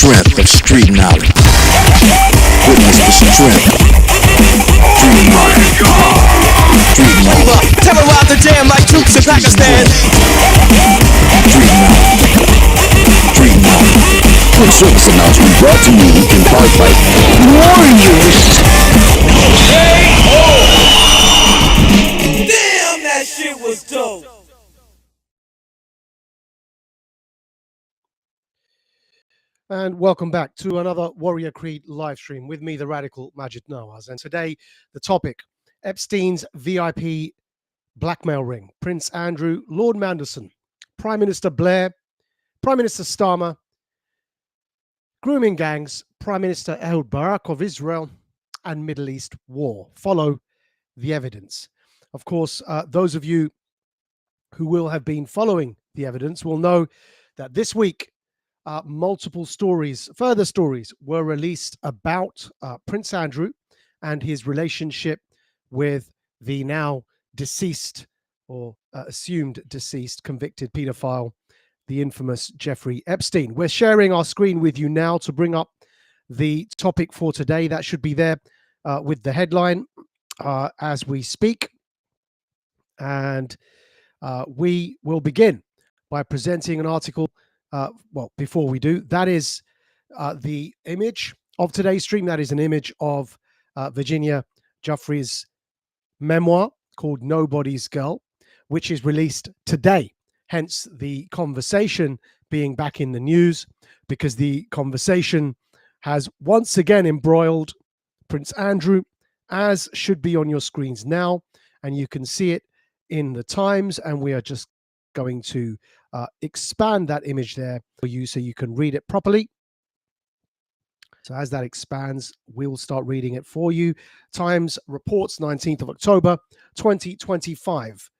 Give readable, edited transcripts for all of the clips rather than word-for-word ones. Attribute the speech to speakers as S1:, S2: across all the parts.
S1: strength of street knowledge. Witness the strength. Street knowledge. Street knowledge.
S2: Terrorize the jam like troops in Pakistan.
S1: Street knowledge. Street knowledge. Quick service announcement brought to you in part by Warriors.
S2: Damn, that shit was dope.
S3: And welcome back to another Warrior Creed live stream with me, the radical Majid Nawaz. And today, the topic, Epstein's VIP blackmail ring, Prince Andrew, Lord Mandelson, Prime Minister Blair, Prime Minister Starmer, grooming gangs, Prime Minister Barak of Israel, and Middle East war. Follow the evidence. Of course, those of you who will have been following the evidence will know that this week, multiple stories, further stories were released about Prince Andrew and his relationship with the now deceased or assumed deceased convicted paedophile, the infamous Jeffrey Epstein. We're sharing our screen with you now to bring up the topic for today. That should be there with the headline as we speak. And we will begin by presenting an article. Well, before we do, that is the image of today's stream. That is an image of Virginia Giuffre's memoir called Nobody's Girl, which is released today. Hence the conversation being back in the news, because the conversation has once again embroiled Prince Andrew, as should be on your screens now. And you can see it in the Times. And we are just going to expand that image there for you so you can read it properly. So as that expands, we'll start reading it for you. Times reports 19th of October, 2025.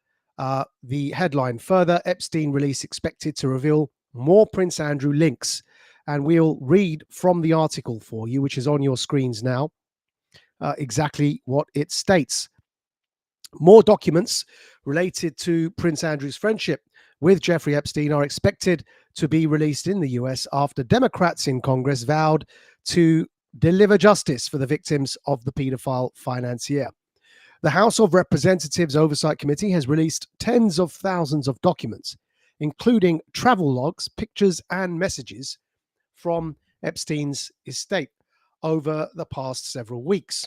S3: The headline, further Epstein release expected to reveal more Prince Andrew links. And we'll read from the article for you, which is on your screens now, exactly what it states. More documents related to Prince Andrew's friendship with Jeffrey Epstein are expected to be released in the US after Democrats in Congress vowed to deliver justice for the victims of the pedophile financier. The House of Representatives Oversight Committee has released tens of thousands of documents, including travel logs, pictures, and messages from Epstein's estate over the past several weeks.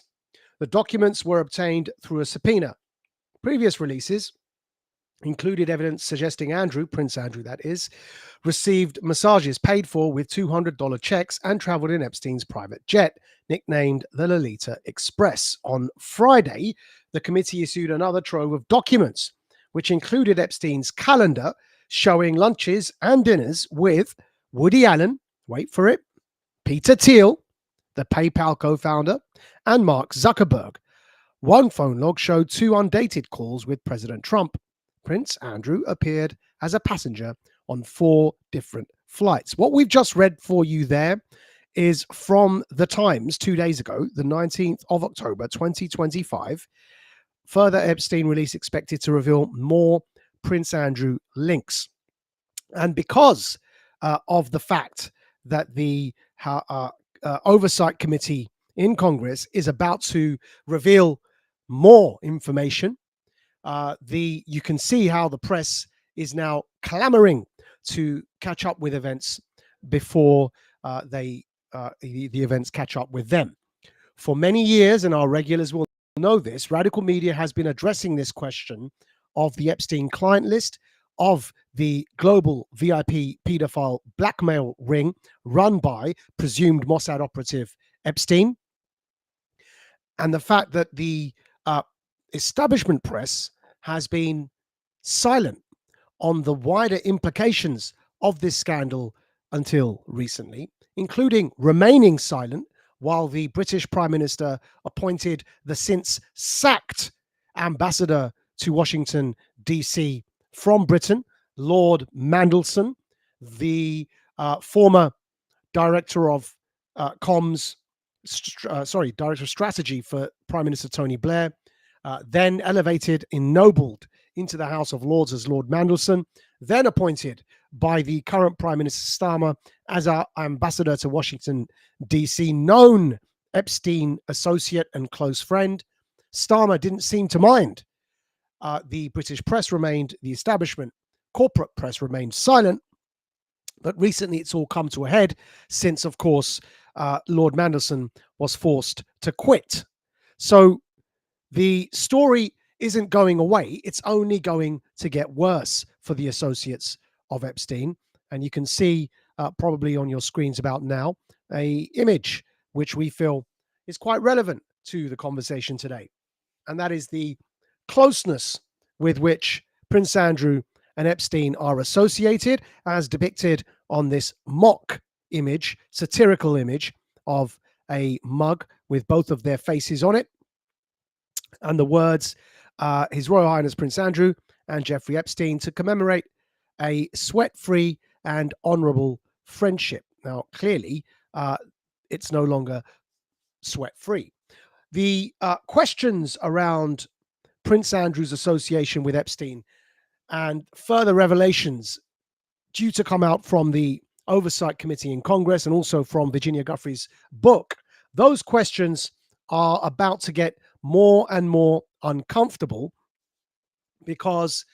S3: The documents were obtained through a subpoena. Previous releases included evidence suggesting Andrew, Prince Andrew that is, received massages paid for with $200 checks and traveled in Epstein's private jet, nicknamed the Lolita Express. On Friday, the committee issued another trove of documents, which included Epstein's calendar showing lunches and dinners with Woody Allen, wait for it, Peter Thiel, the PayPal co-founder, and Mark Zuckerberg. One phone log showed 2 undated calls with President Trump. Prince Andrew appeared as a passenger on 4 different flights. What we've just read for you there is from the Times 2 days ago, the 19th of October, 2025. Further Epstein release expected to reveal more Prince Andrew links. And because of the fact that the Oversight Committee in Congress is about to reveal more information, you can see how the press is now clamoring to catch up with events before the events catch up with them. For many years, and our regulars will know this, radical media has been addressing this question of the Epstein client list, of the global VIP pedophile blackmail ring run by presumed Mossad operative Epstein, and the fact that the establishment press has been silent on the wider implications of this scandal until recently, including remaining silent while the British Prime Minister appointed the since sacked ambassador to Washington, D.C. from Britain, Lord Mandelson, the former director of director of strategy for Prime Minister Tony Blair, then elevated, ennobled into the House of Lords as Lord Mandelson, then appointed by the current Prime Minister Starmer as our ambassador to Washington, D.C., known Epstein associate and close friend. Starmer didn't seem to mind. The British press remained, the establishment corporate press remained silent. But recently it's all come to a head since, of course, Lord Mandelson was forced to quit. So the story isn't going away. It's only going to get worse for the associates of Epstein. And you can see probably on your screens about now a image which we feel is quite relevant to the conversation today. And that is the closeness with which Prince Andrew and Epstein are associated, as depicted on this mock image, satirical image of a mug with both of their faces on it. And the words, His Royal Highness Prince Andrew and Jeffrey Epstein, to commemorate a sweat-free and honourable friendship. Now, clearly, it's no longer sweat-free. The questions around Prince Andrew's association with Epstein and further revelations due to come out from the Oversight Committee in Congress and also from Virginia Giuffre's book, those questions are about to get more and more uncomfortable because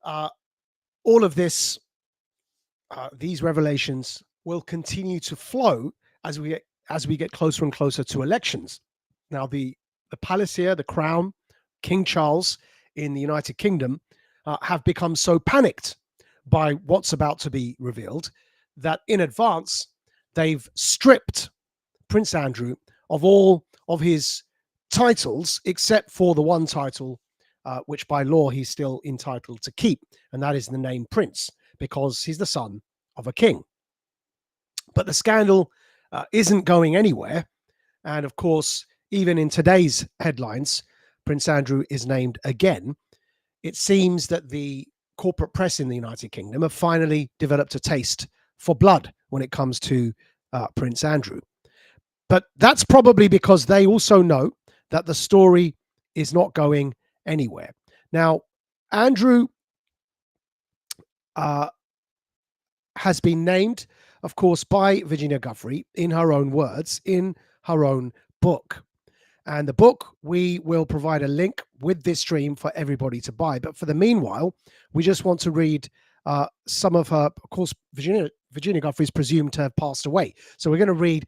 S3: all of this, these revelations will continue to flow as we get closer and closer to elections. Now, the palace here, the crown, King Charles in the United Kingdom, have become so panicked by what's about to be revealed that in advance they've stripped Prince Andrew of all of his titles except for the one title which by law he's still entitled to keep, and that is the name Prince, because he's the son of a king. But the scandal isn't going anywhere, and of course, even in today's headlines, Prince Andrew is named again. It seems that the corporate press in the United Kingdom have finally developed a taste for blood when it comes to Prince Andrew. But that's probably because they also know that the story is not going anywhere. Now, Andrew has been named, of course, by Virginia Giuffre, in her own words, in her own book. And the book, we will provide a link with this stream for everybody to buy. But for the meanwhile, we just want to read some of her, of course, Virginia Giuffre is presumed to have passed away. So we're going to read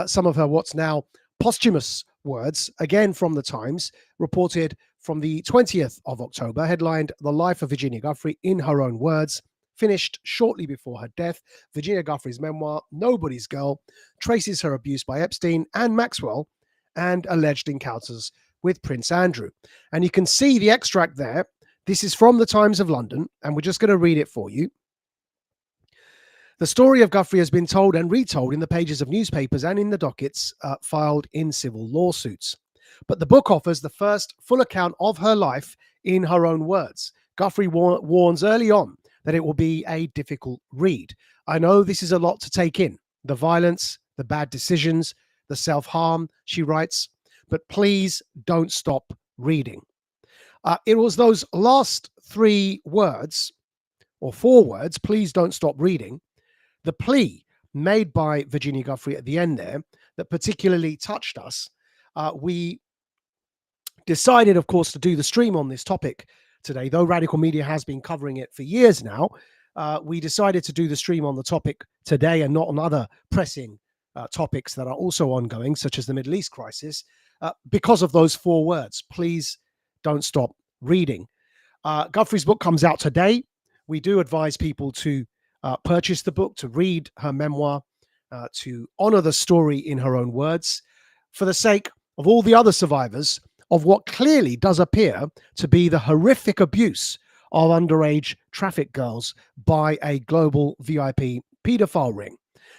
S3: some of her what's now posthumous words, again from the Times, reported from the 20th of October, headlined The Life of Virginia Giuffre in her own words. Finished shortly before her death, Virginia Giuffre's memoir, Nobody's Girl, traces her abuse by Epstein and Maxwell and alleged encounters with Prince Andrew. And you can see the extract there. This is from the Times of London, and we're just going to read it for you. The story of Giuffre has been told and retold in the pages of newspapers and in the dockets filed in civil lawsuits. But the book offers the first full account of her life in her own words. Giuffre warns early on that it will be a difficult read. I know this is a lot to take in. The violence, the bad decisions, the self-harm, she writes, but please don't stop reading. It was those last 3 words, or 4 words, please don't stop reading, the plea made by Virginia Giuffre at the end there, that particularly touched us. We decided, of course, to do the stream on this topic today, though Radical Media has been covering it for years now. We decided to do the stream on the topic today and not on other pressing topics that are also ongoing, such as the Middle East crisis, because of those 4 words. Please don't stop reading. Giuffre's book comes out today. We do advise people to purchase the book, to read her memoir, to honor the story in her own words, for the sake of all the other survivors of what clearly does appear to be the horrific abuse of underage traffic girls by a global VIP pedophile ring.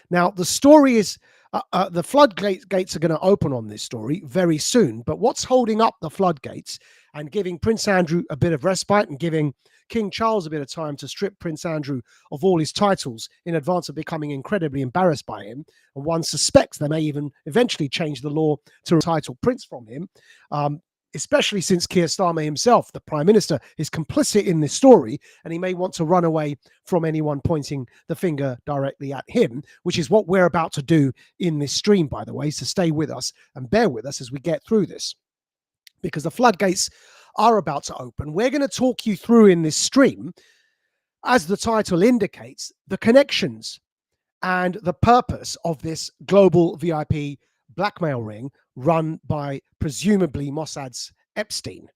S3: Now, the story is, the floodgates are going to open on this story very soon, but what's holding up the floodgates and giving Prince Andrew a bit of respite and giving King Charles a bit of time to strip Prince Andrew of all his titles in advance of becoming incredibly embarrassed by him, and one suspects they may even eventually change the law to title Prince from him, especially since Keir Starmer himself, the Prime Minister, is complicit in this story, and he may want to run away from anyone pointing the finger directly at him, which is what we're about to do in this stream, by the way. So stay with us and bear with us as we get through this, because the floodgates are about to open. We're going to talk you through in this stream, as the title indicates, the connections and the purpose of this global VIP blackmail ring run by presumably Mossad's Epstein.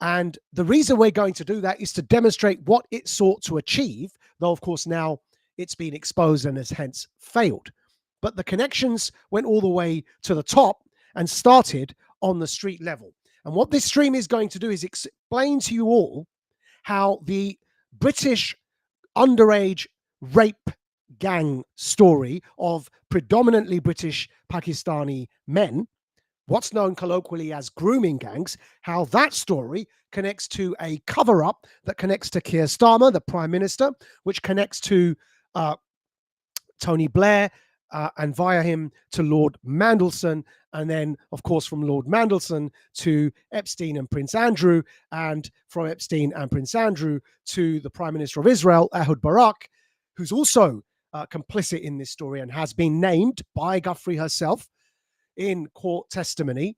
S3: And the reason we're going to do that is to demonstrate what it sought to achieve, though of course now it's been exposed and has hence failed. But the connections went all the way to the top and started on the street level. And what this stream is going to do is explain to you all how the British underage rape gang story of predominantly British Pakistani men, what's known colloquially as grooming gangs, how that story connects to a cover-up that connects to Keir Starmer, the Prime Minister, which connects to Tony Blair, and via him to Lord Mandelson, and then, of course, from Lord Mandelson to Epstein and Prince Andrew, and from Epstein and Prince Andrew to the Prime Minister of Israel, Ehud Barak, who's also complicit in this story and has been named by Guthrie herself in court testimony,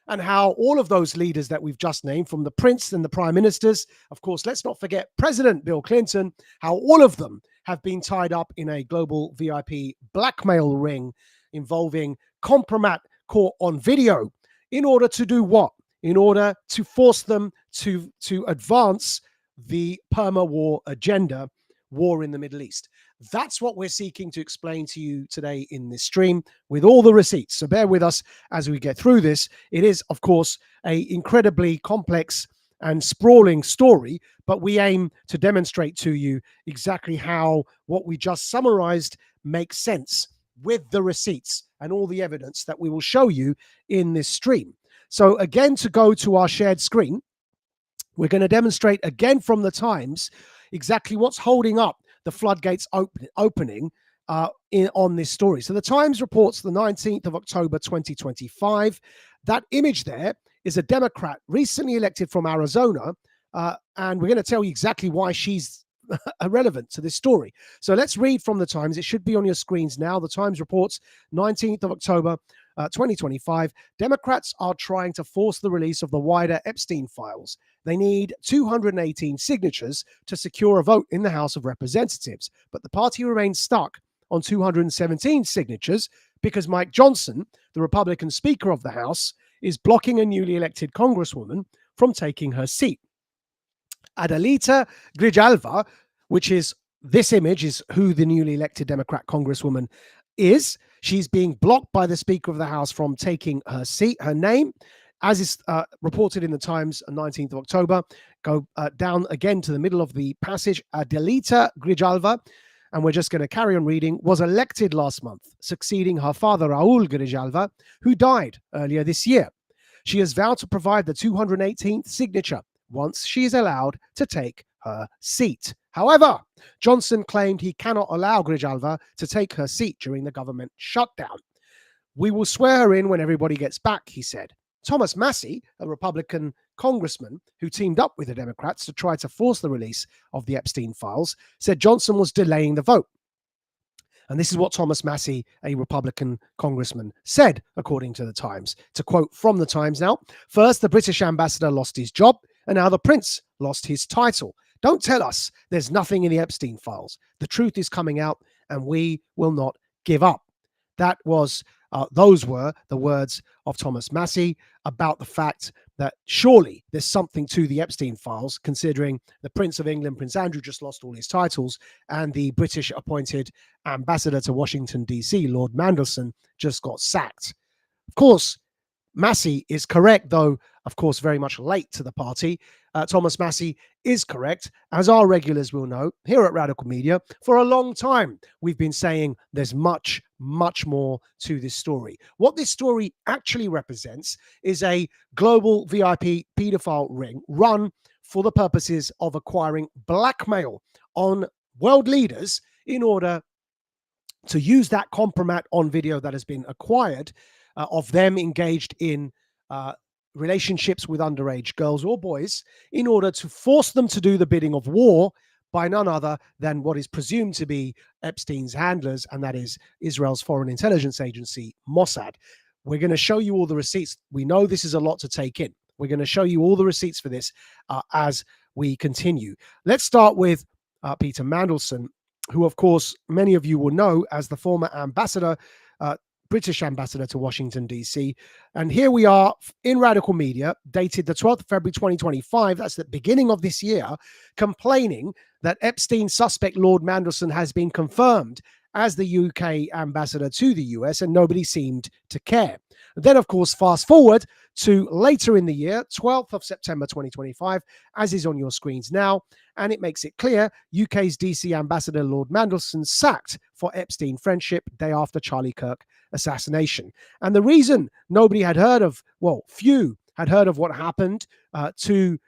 S3: and how all of those leaders that we've just named, from the Prince and the Prime Ministers, of course, let's not forget President Bill Clinton, how all of them have been tied up in a global VIP blackmail ring involving compromat caught on video. In order to do what? In order to force them to advance the perma-war agenda, war in the Middle East. That's what we're seeking to explain to you today in this stream with all the receipts. So bear with us as we get through this. It is, of course, an incredibly complex and sprawling story, but we aim to demonstrate to you exactly how what we just summarized makes sense with the receipts and all the evidence that we will show you in this stream. So again, to go to our shared screen, we're going to demonstrate again from the Times exactly what's holding up the floodgates opening on this story. So the Times reports the 19th of October 2025. That image there is a Democrat recently elected from Arizona, and we're going to tell you exactly why she's irrelevant to this story. So let's read from the Times. It should be on your screens now. The Times reports 19th of October 2025, Democrats are trying to force the release of the wider Epstein files. They need 218 signatures to secure a vote in the House of Representatives, but the party remains stuck on 217 signatures because Mike Johnson, the Republican Speaker of the House, is blocking a newly elected Congresswoman from taking her seat. Adelita Grijalva, which is this image, is who the newly elected Democrat Congresswoman is. She's being blocked by the Speaker of the House from taking her seat. Her name, as is reported in the Times on 19th of October, go down again to the middle of the passage. Adelita Grijalva, and we're just going to carry on reading, was elected last month, succeeding her father, Raul Grijalva, who died earlier this year. She has vowed to provide the 218th signature once she is allowed to take her seat. However, Johnson claimed he cannot allow Grijalva to take her seat during the government shutdown. We will swear her in when everybody gets back, he said. Thomas Massie, a Republican congressman who teamed up with the Democrats to try to force the release of the Epstein files, said Johnson was delaying the vote. And this is what Thomas Massie, a Republican congressman, said, according to the Times. To quote from the Times now, first, the British ambassador lost his job, and now the prince lost his title. Don't tell us there's nothing in the Epstein files. The truth is coming out, and we will not give up. That was, those were the words of Thomas Massie about the fact that surely there's something to the Epstein files, considering the Prince of England, Prince Andrew, just lost all his titles, and the British appointed ambassador to Washington, D.C., Lord Mandelson, just got sacked. Of course, Massie is correct, though, of course, very much late to the party. Thomas Massie is correct, as our regulars will know here at Radical Media. For a long time, we've been saying there's much, much more to this story. What this story actually represents is a global VIP paedophile ring run for the purposes of acquiring blackmail on world leaders in order to use that compromat on video that has been acquired of them engaged in relationships with underage girls or boys in order to force them to do the bidding of war by none other than what is presumed to be Epstein's handlers, and that is Israel's foreign intelligence agency, Mossad. We're going to show you all the receipts. We know this is a lot to take in. We're going to show you all the receipts for this as we continue. Let's start with Peter Mandelson, who, of course, many of you will know as the former ambassador, British ambassador to Washington, D.C. And here we are in Radical Media, dated the 12th of February 2025, that's the beginning of this year, complaining that Epstein suspect Lord Mandelson has been confirmed as the UK ambassador to the US, and nobody seemed to care. Then, of course, fast forward to later in the year, 12th of September 2025, as is on your screens now, and it makes it clear UK's DC ambassador Lord Mandelson sacked for Epstein friendship day after Charlie Kirk assassination. And the reason nobody had heard of, well, few had heard of what happened to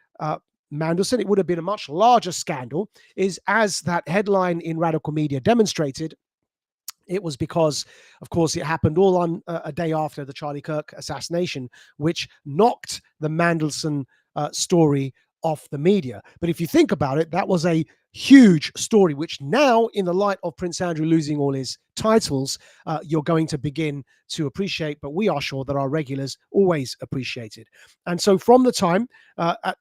S3: Mandelson, it would have been a much larger scandal, is as that headline in Radical Media demonstrated, it was because, of course, it happened all on a day after the Charlie Kirk assassination, which knocked the Mandelson story off the media. But if you think about it, that was a huge story, which now, in the light of Prince Andrew losing all his titles, you're going to begin to appreciate, but we are sure that our regulars always appreciated. And so from the time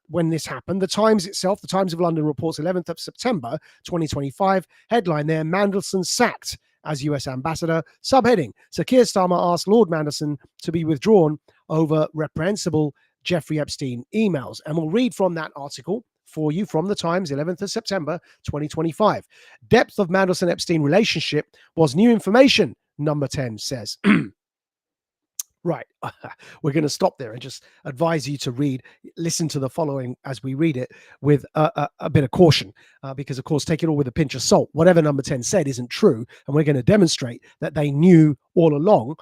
S3: when this happened, the Times itself, the Times of London reports 11th of September 2025, headline there, Mandelson sacked as US ambassador, subheading, Sir Keir Starmer asked Lord Mandelson to be withdrawn over reprehensible Jeffrey Epstein emails. And we'll read from that article for you from the Times, 11th of September 2025. Depth of Mandelson-Epstein relationship was new information, number 10 says. Right. We're going to stop there and just advise you to listen to the following as we read it with a bit of caution, because, of course, take it all with a pinch of salt. Whatever number 10 said isn't true. And we're going to demonstrate that they knew all along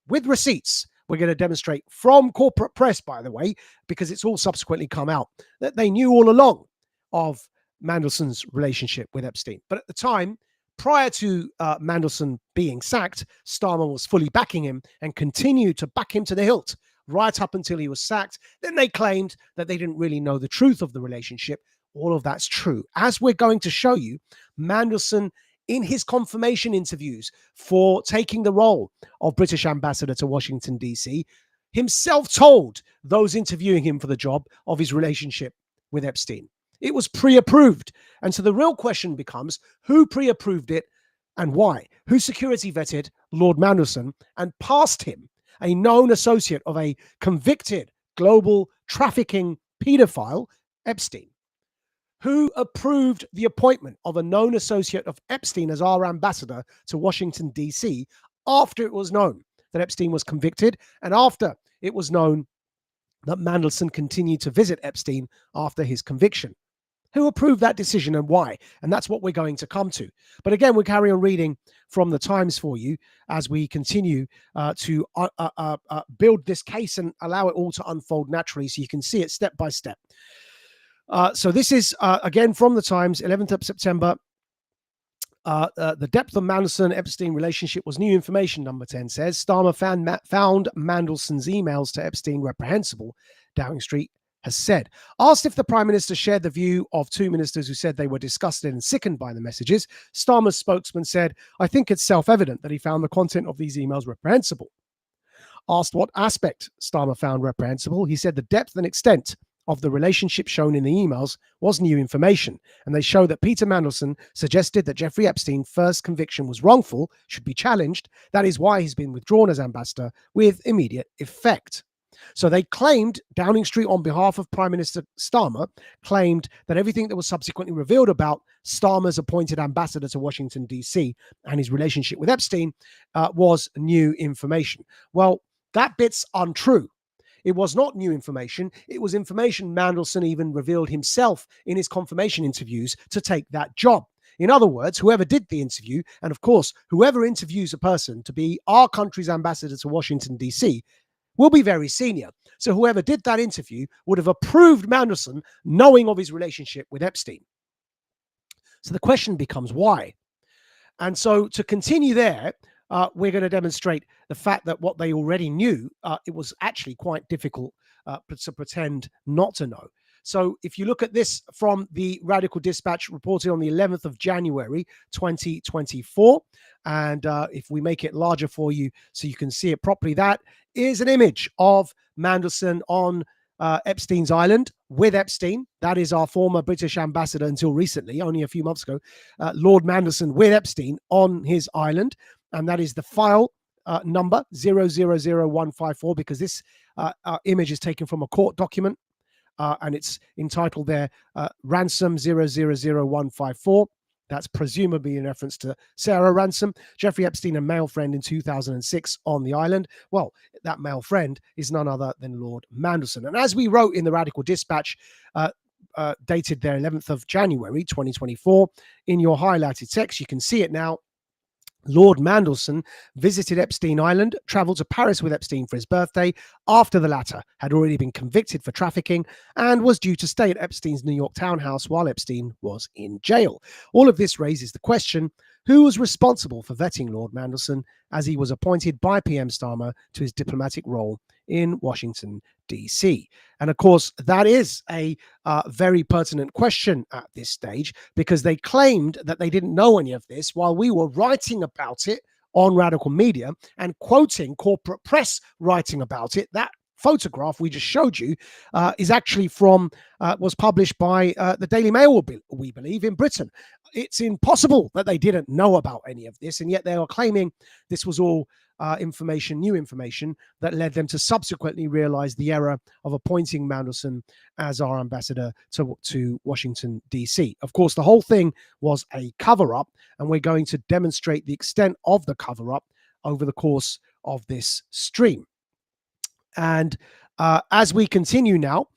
S3: with receipts. We're going to demonstrate from corporate press, by the way, because it's all subsequently come out, that they knew all along of Mandelson's relationship with Epstein. But at the time, prior to Mandelson being sacked, Starmer was fully backing him and continued to back him to the hilt right up until he was sacked. Then they claimed that they didn't really know the truth of the relationship. All of that's true. As we're going to show you, Mandelson, in his confirmation interviews for taking the role of British ambassador to Washington, D.C., himself told those interviewing him for the job of his relationship with Epstein. It was pre-approved. And so the real question becomes, who pre-approved it and why? Who security vetted Lord Mandelson and passed him, a known associate of a convicted global trafficking paedophile, Epstein? Who approved the appointment of a known associate of Epstein as our ambassador to Washington, D.C., after it was known that Epstein was convicted and after it was known that Mandelson continued to visit Epstein after his conviction? Who approved that decision and why? And that's what we're going to come to. But again, we'll carry on reading from the Times for you as we continue to build this case and allow it all to unfold naturally so you can see it step by step. So this is, again, from the Times, 11th of September. The depth of Mandelson-Epstein relationship was new information, number 10 says. Starmer found Mandelson's emails to Epstein reprehensible, Downing Street has said. Asked if the Prime Minister shared the view of two ministers who said they were disgusted and sickened by the messages, Starmer's spokesman said, I think it's self-evident that he found the content of these emails reprehensible. Asked what aspect Starmer found reprehensible, he said the depth and extent of the relationship shown in the emails was new information, and they show that Peter Mandelson suggested that Jeffrey Epstein's first conviction was wrongful, should be challenged. That is why he's been withdrawn as ambassador with immediate effect. So they claimed, Downing Street on behalf of Prime Minister Starmer, claimed that everything that was subsequently revealed about Starmer's appointed ambassador to Washington, D.C. and his relationship with Epstein was new information. Well, that bit's untrue. It was not new information. It was information Mandelson even revealed himself in his confirmation interviews to take that job. In other words, whoever did the interview, and of course, whoever interviews a person to be our country's ambassador to Washington, D.C., will be very senior. So whoever did that interview would have approved Mandelson knowing of his relationship with Epstein. So the question becomes why? And so to continue there, we're going to demonstrate the fact that what they already knew, it was actually quite difficult to pretend not to know. So if you look at this from the Radical Dispatch reported on the 11th of January, 2024, and if we make it larger for you so you can see it properly, that is an image of Mandelson on Epstein's Island with Epstein. That is our former British ambassador until recently, only a few months ago, Lord Mandelson with Epstein on his island. And that is the file number 000154, because this image is taken from a court document and it's entitled there Ransom 000154. That's presumably in reference to Sarah Ransom, Jeffrey Epstein, a male friend in 2006 on the island. Well, that male friend is none other than Lord Mandelson. And as we wrote in the Radical Dispatch, dated there 11th of January 2024, in your highlighted text, you can see it now. Lord Mandelson visited Epstein Island, traveled to Paris with Epstein for his birthday after the latter had already been convicted for trafficking and was due to stay at Epstein's New York townhouse while Epstein was in jail. All of this raises the question, who was responsible for vetting Lord Mandelson as he was appointed by PM Starmer to his diplomatic role in Washington, D.C.? And of course, that is a very pertinent question at this stage, because they claimed that they didn't know any of this while we were writing about it on Radical Media and quoting corporate press writing about it. That photograph we just showed you is actually was published by the Daily Mail, we believe, in Britain. It's impossible that they didn't know about any of this, and yet they are claiming this was all new information that led them to subsequently realize the error of appointing Mandelson as our ambassador to Washington, D.C. Of course, the whole thing was a cover-up, and we're going to demonstrate the extent of the cover-up over the course of this stream. And as we continue now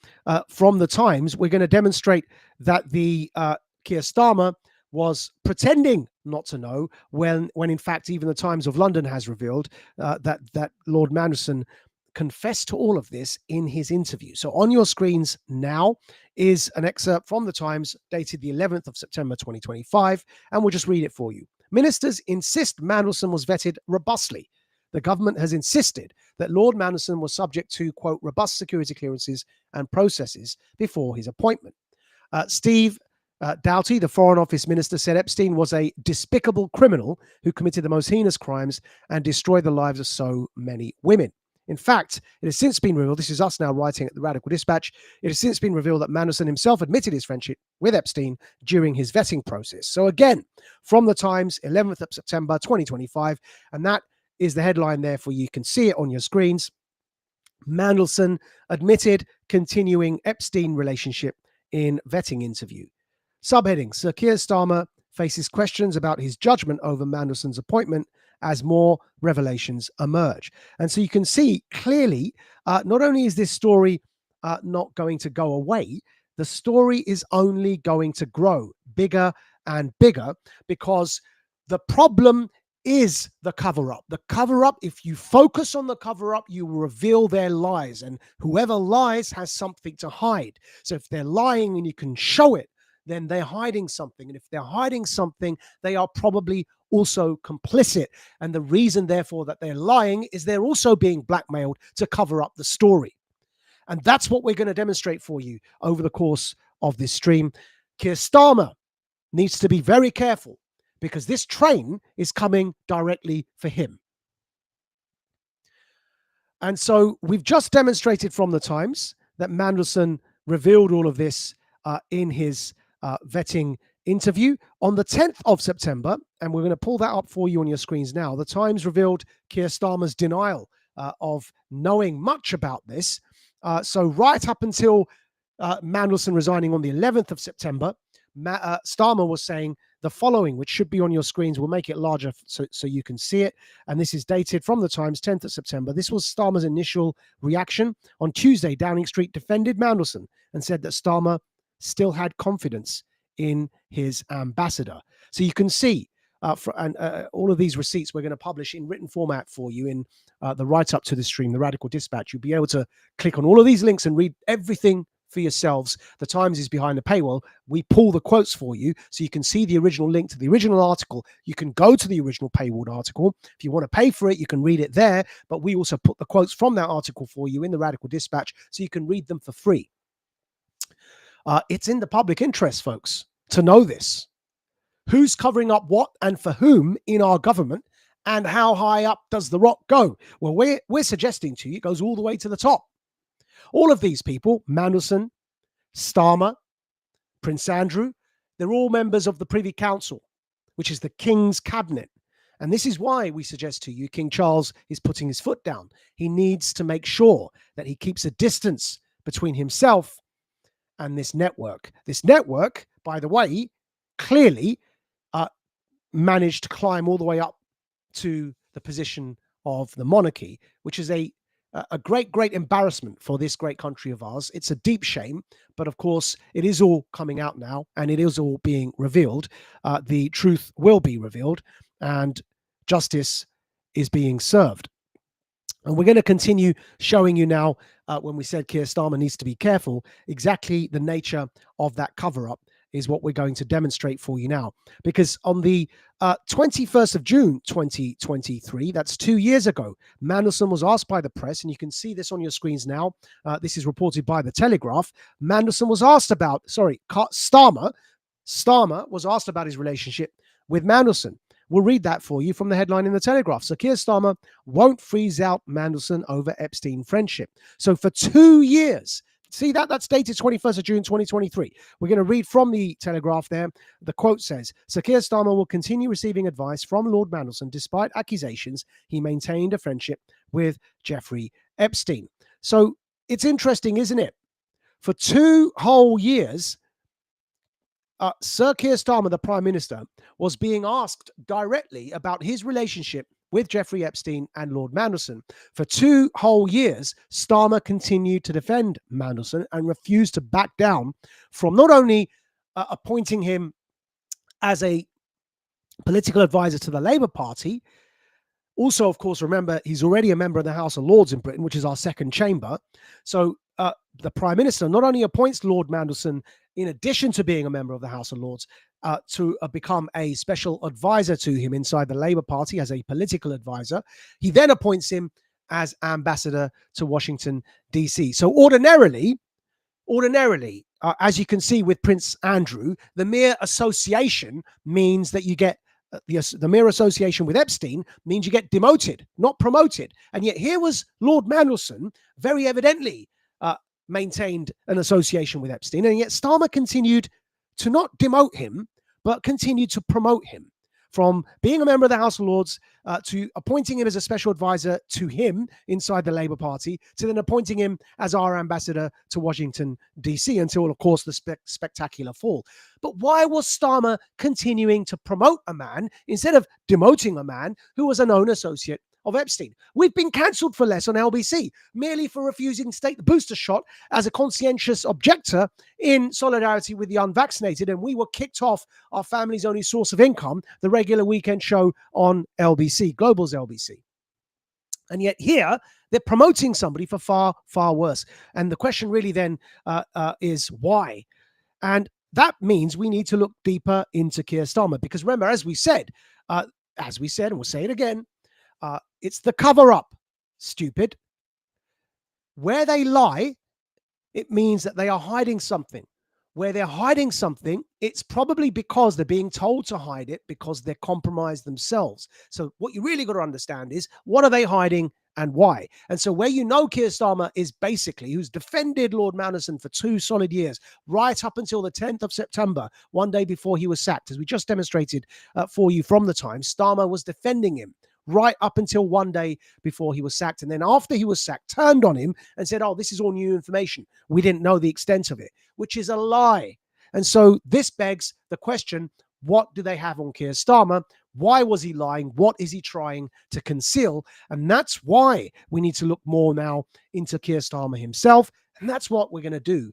S3: from the Times, we're going to demonstrate that the Keir Starmer was pretending not to know when in fact even the Times of London has revealed that Lord Mandelson confessed to all of this in his interview. So on your screens now is an excerpt from the Times dated the 11th of September 2025, and we'll just read it for you. Ministers insist Mandelson was vetted robustly. The government has insisted that Lord Mandelson was subject to, quote, robust security clearances and processes before his appointment. Steve Doughty, the Foreign Office Minister, said Epstein was a despicable criminal who committed the most heinous crimes and destroyed the lives of so many women. In fact, it has since been revealed, this is us now writing at the Radical Dispatch, it has since been revealed that Mandelson himself admitted his friendship with Epstein during his vetting process. So again, from the Times, 11th of September 2025, and that is the headline there for you. You can see it on your screens. Mandelson admitted continuing Epstein relationship in vetting interview. Subheading, Sir Keir Starmer faces questions about his judgment over Mandelson's appointment as more revelations emerge. And so you can see clearly, not only is this story not going to go away, the story is only going to grow bigger and bigger, because the problem is the cover-up. The cover-up, if you focus on the cover-up, you will reveal their lies, and whoever lies has something to hide. So if they're lying and you can show it, then they're hiding something. And if they're hiding something, they are probably also complicit. And the reason, therefore, that they're lying is they're also being blackmailed to cover up the story. And that's what we're going to demonstrate for you over the course of this stream. Keir Starmer needs to be very careful, because this train is coming directly for him. And so we've just demonstrated from the Times that Mandelson revealed all of this in his vetting interview on the 10th of September, and we're going to pull that up for you on your screens now. The Times revealed Keir Starmer's denial of knowing much about this. So right up until Mandelson resigning on the 11th of September, Starmer was saying the following, which should be on your screens. We'll make it larger so you can see it. And this is dated from the Times, 10th of September. This was Starmer's initial reaction. On Tuesday, Downing Street defended Mandelson and said that Starmer still had confidence in his ambassador. So you can see all of these receipts we're going to publish in written format for you in the write-up to the stream, the Radical Dispatch. You'll be able to click on all of these links and read everything for yourselves. The Times is behind the paywall. We pull the quotes for you so you can see the original link to the original article. You can go to the original paywalled article. If you want to pay for it, you can read it there. But we also put the quotes from that article for you in the Radical Dispatch so you can read them for free. It's in the public interest, folks, to know this. Who's covering up what and for whom in our government, and how high up does the rock go? Well, we're suggesting to you it goes all the way to the top. All of these people, Mandelson, Starmer, Prince Andrew, they're all members of the Privy Council, which is the King's cabinet. And this is why we suggest to you King Charles is putting his foot down. He needs to make sure that he keeps a distance between himself and this network. This network, by the way, clearly managed to climb all the way up to the position of the monarchy, which is a great embarrassment for this great country of ours. It's a deep shame, but of course it is all coming out now and it is all being revealed. The truth will be revealed and justice is being served. And we're going to continue showing you now, when we said Keir Starmer needs to be careful, exactly the nature of that cover-up is what we're going to demonstrate for you now. Because on the 21st of June, 2023, that's 2 years ago, Mandelson was asked by the press, and you can see this on your screens now. This is reported by The Telegraph. Mandelson was asked about, Starmer was asked about his relationship with Mandelson. We'll read that for you from the headline in The Telegraph. So Keir Starmer won't freeze out Mandelson over Epstein friendship. So for 2 years, see that's dated 21st of June, 2023. We're going to read from The Telegraph there. The quote says, Sir Keir Starmer will continue receiving advice from Lord Mandelson despite accusations he maintained a friendship with Jeffrey Epstein. So it's interesting, isn't it? For 2 whole years, Sir Keir Starmer, the Prime Minister, was being asked directly about his relationship with Jeffrey Epstein and Lord Mandelson. For 2 whole years, Starmer continued to defend Mandelson and refused to back down from not only appointing him as a political advisor to the Labour Party. Also, of course, remember, he's already a member of the House of Lords in Britain, which is our second chamber. So the Prime Minister not only appoints Lord Mandelson, in addition to being a member of the House of Lords, to become a special advisor to him inside the Labour Party as a political advisor, he then appoints him as ambassador to Washington, D.C. So ordinarily, as you can see with Prince Andrew, the mere association means that you get the mere association with Epstein means you get demoted, not promoted. And yet here was Lord Mandelson, very evidently maintained an association with Epstein, and yet Starmer continued to not demote him, but continued to promote him from being a member of the House of Lords to appointing him as a special advisor to him inside the Labour Party, to then appointing him as our ambassador to Washington, D.C., until, of course, the spectacular fall. But why was Starmer continuing to promote a man instead of demoting a man who was a known associate of Epstein? We've been cancelled for less on LBC, merely for refusing to take the booster shot as a conscientious objector in solidarity with the unvaccinated, and we were kicked off our family's only source of income, the regular weekend show on LBC, Global's LBC. And yet here, they're promoting somebody for far, far worse. And the question really then is why? And that means we need to look deeper into Keir Starmer, because remember, as we said, and we'll say it again, it's the cover-up, stupid. Where they lie, it means that they are hiding something. Where they're hiding something, it's probably because they're being told to hide it because they're compromised themselves. So what you really got to understand is, what are they hiding and why? And so where you know Keir Starmer is basically, who's defended Lord Mandelson for 2 solid years, right up until the 10th of September, one day before he was sacked, as we just demonstrated for you from the Times, Starmer was defending him right up until one day before he was sacked. And then after he was sacked, turned on him and said, oh, this is all new information. We didn't know the extent of it, which is a lie. And so this begs the question, what do they have on Keir Starmer? Why was he lying? What is he trying to conceal? And that's why we need to look more now into Keir Starmer himself. And that's what we're going to do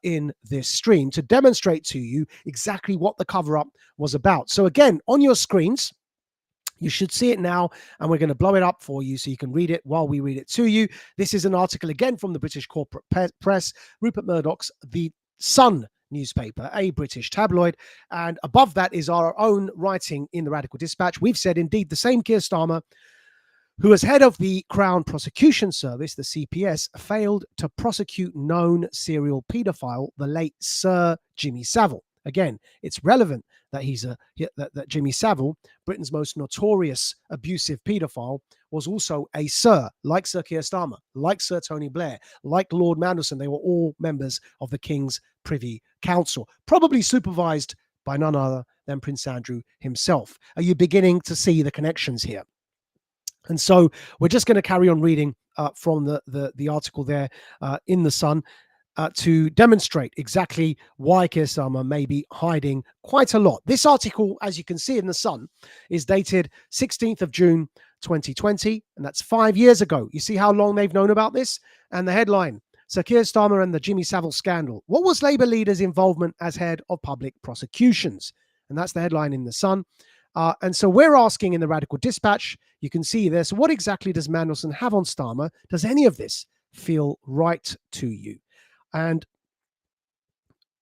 S3: in this stream, to demonstrate to you exactly what the cover-up was about. So again, on your screens, You should see it now, and we're going to blow it up for you so you can read it while we read it to you. This is an article again from the British corporate press, Rupert Murdoch's The Sun newspaper, a British tabloid. And above that is our own writing in the Radical Dispatch. We've said, indeed, the same Keir Starmer, who as head of the Crown Prosecution Service, the CPS, failed to prosecute known serial paedophile, the late Sir Jimmy Savile. Again, it's relevant that that Jimmy Savile, Britain's most notorious abusive paedophile, was also a Sir, like Sir Keir Starmer, like Sir Tony Blair, like Lord Mandelson. They were all members of the King's Privy Council, probably supervised by none other than Prince Andrew himself. Are you beginning to see the connections here? And so we're just going to carry on reading from the article there in The Sun to demonstrate exactly why Keir Starmer may be hiding quite a lot. This article, as you can see in The Sun, is dated 16th of June 2020, and that's 5 years ago. You see how long they've known about this? And the headline, Sir Keir Starmer and the Jimmy Savile scandal. What was Labour leader's involvement as head of public prosecutions? And that's the headline in The Sun. And so we're asking in the Radical Dispatch, you can see this, what exactly does Mandelson have on Starmer? Does any of this feel right to you? And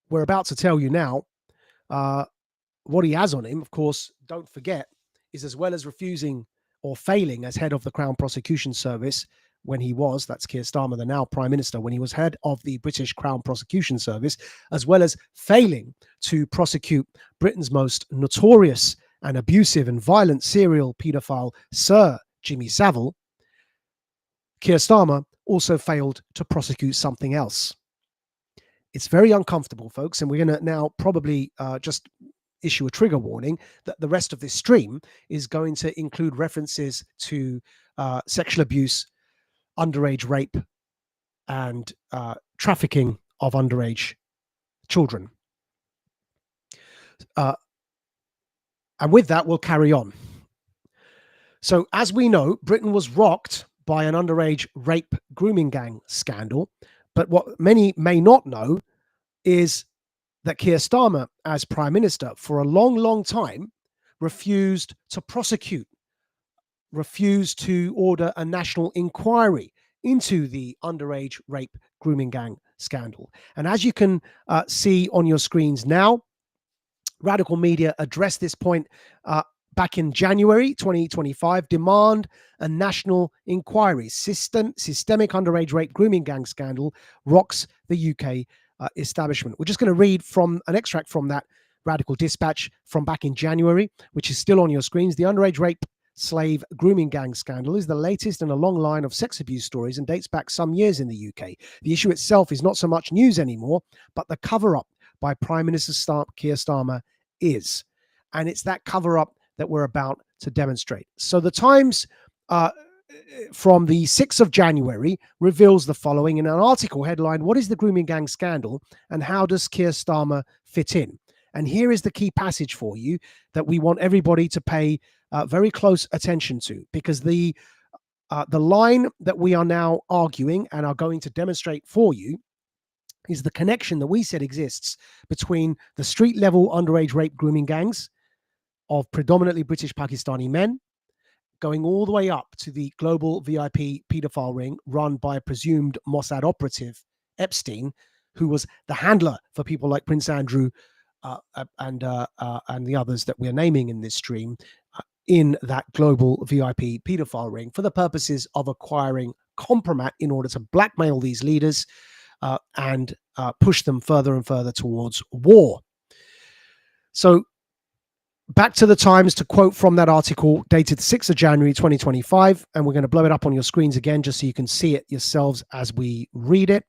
S3: we're about to tell you now what he has on him. Of course, don't forget, is as well as refusing or failing as head of the Crown Prosecution Service when he was, that's Keir Starmer, the now Prime Minister, when he was head of the British Crown Prosecution Service, as well as failing to prosecute Britain's most notorious and abusive and violent serial paedophile, Sir Jimmy Savile, Keir Starmer also failed to prosecute something else. It's very uncomfortable, folks, and we're going to now probably just issue a trigger warning that the rest of this stream is going to include references to sexual abuse, underage rape, and trafficking of underage children. And with that, we'll carry on. So, as we know, Britain was rocked by an underage rape grooming gang scandal. But what many may not know is that Keir Starmer, as Prime Minister, for a long, long time, refused to prosecute, refused to order a national inquiry into the underage rape grooming gang scandal. And as you can see on your screens now, Radical Media addressed this point back in January 2025, demand a national inquiry. Systemic underage rape grooming gang scandal rocks the UK establishment. We're just going to read from an extract from that Radical Dispatch from back in January, which is still on your screens. The underage rape slave grooming gang scandal is the latest in a long line of sex abuse stories and dates back some years in the UK. The issue itself is not so much news anymore, but the cover-up by Prime Minister Keir Starmer is. And it's that cover-up that we're about to demonstrate. So the Times from the 6th of January reveals the following in an article headlined, What is the grooming gang scandal and how does Keir Starmer fit in? And here is the key passage for you that we want everybody to pay very close attention to, because the line that we are now arguing and are going to demonstrate for you is the connection that we said exists between the street level underage rape grooming gangs of predominantly British Pakistani men, going all the way up to the global VIP paedophile ring run by a presumed Mossad operative, Epstein, who was the handler for people like Prince Andrew and the others that we're naming in this stream in that global VIP paedophile ring for the purposes of acquiring compromat in order to blackmail these leaders and push them further and further towards war. So back to the Times to quote from that article dated 6th of January 2025, and we're going to blow it up on your screens again just so you can see it yourselves as we read it.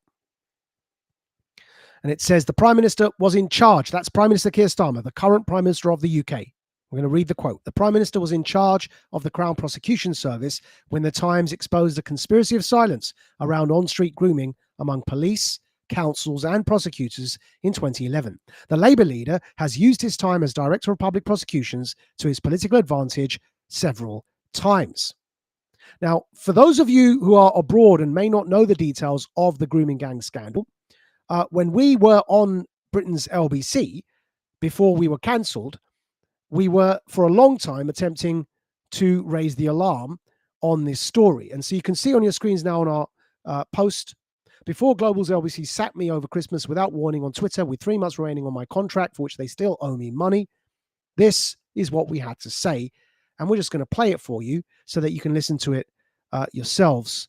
S3: And it says the Prime Minister was in charge. That's Prime Minister Keir Starmer, the current Prime Minister of the UK. We're going to read the quote. The Prime Minister was in charge of the Crown Prosecution Service when the Times exposed a conspiracy of silence around on-street grooming among police, councils and prosecutors in 2011. The Labour leader has used his time as Director of Public Prosecutions to his political advantage several times. Now, for those of you who are abroad and may not know the details of the grooming gang scandal, when we were on Britain's LBC, before we were cancelled, we were for a long time attempting to raise the alarm on this story. And so you can see on your screens now on our post, before Global's LBC sacked me over Christmas without warning on Twitter with 3 months remaining on my contract for which they still owe me money. This is what we had to say. And we're just going to play it for you so that you can listen to it yourselves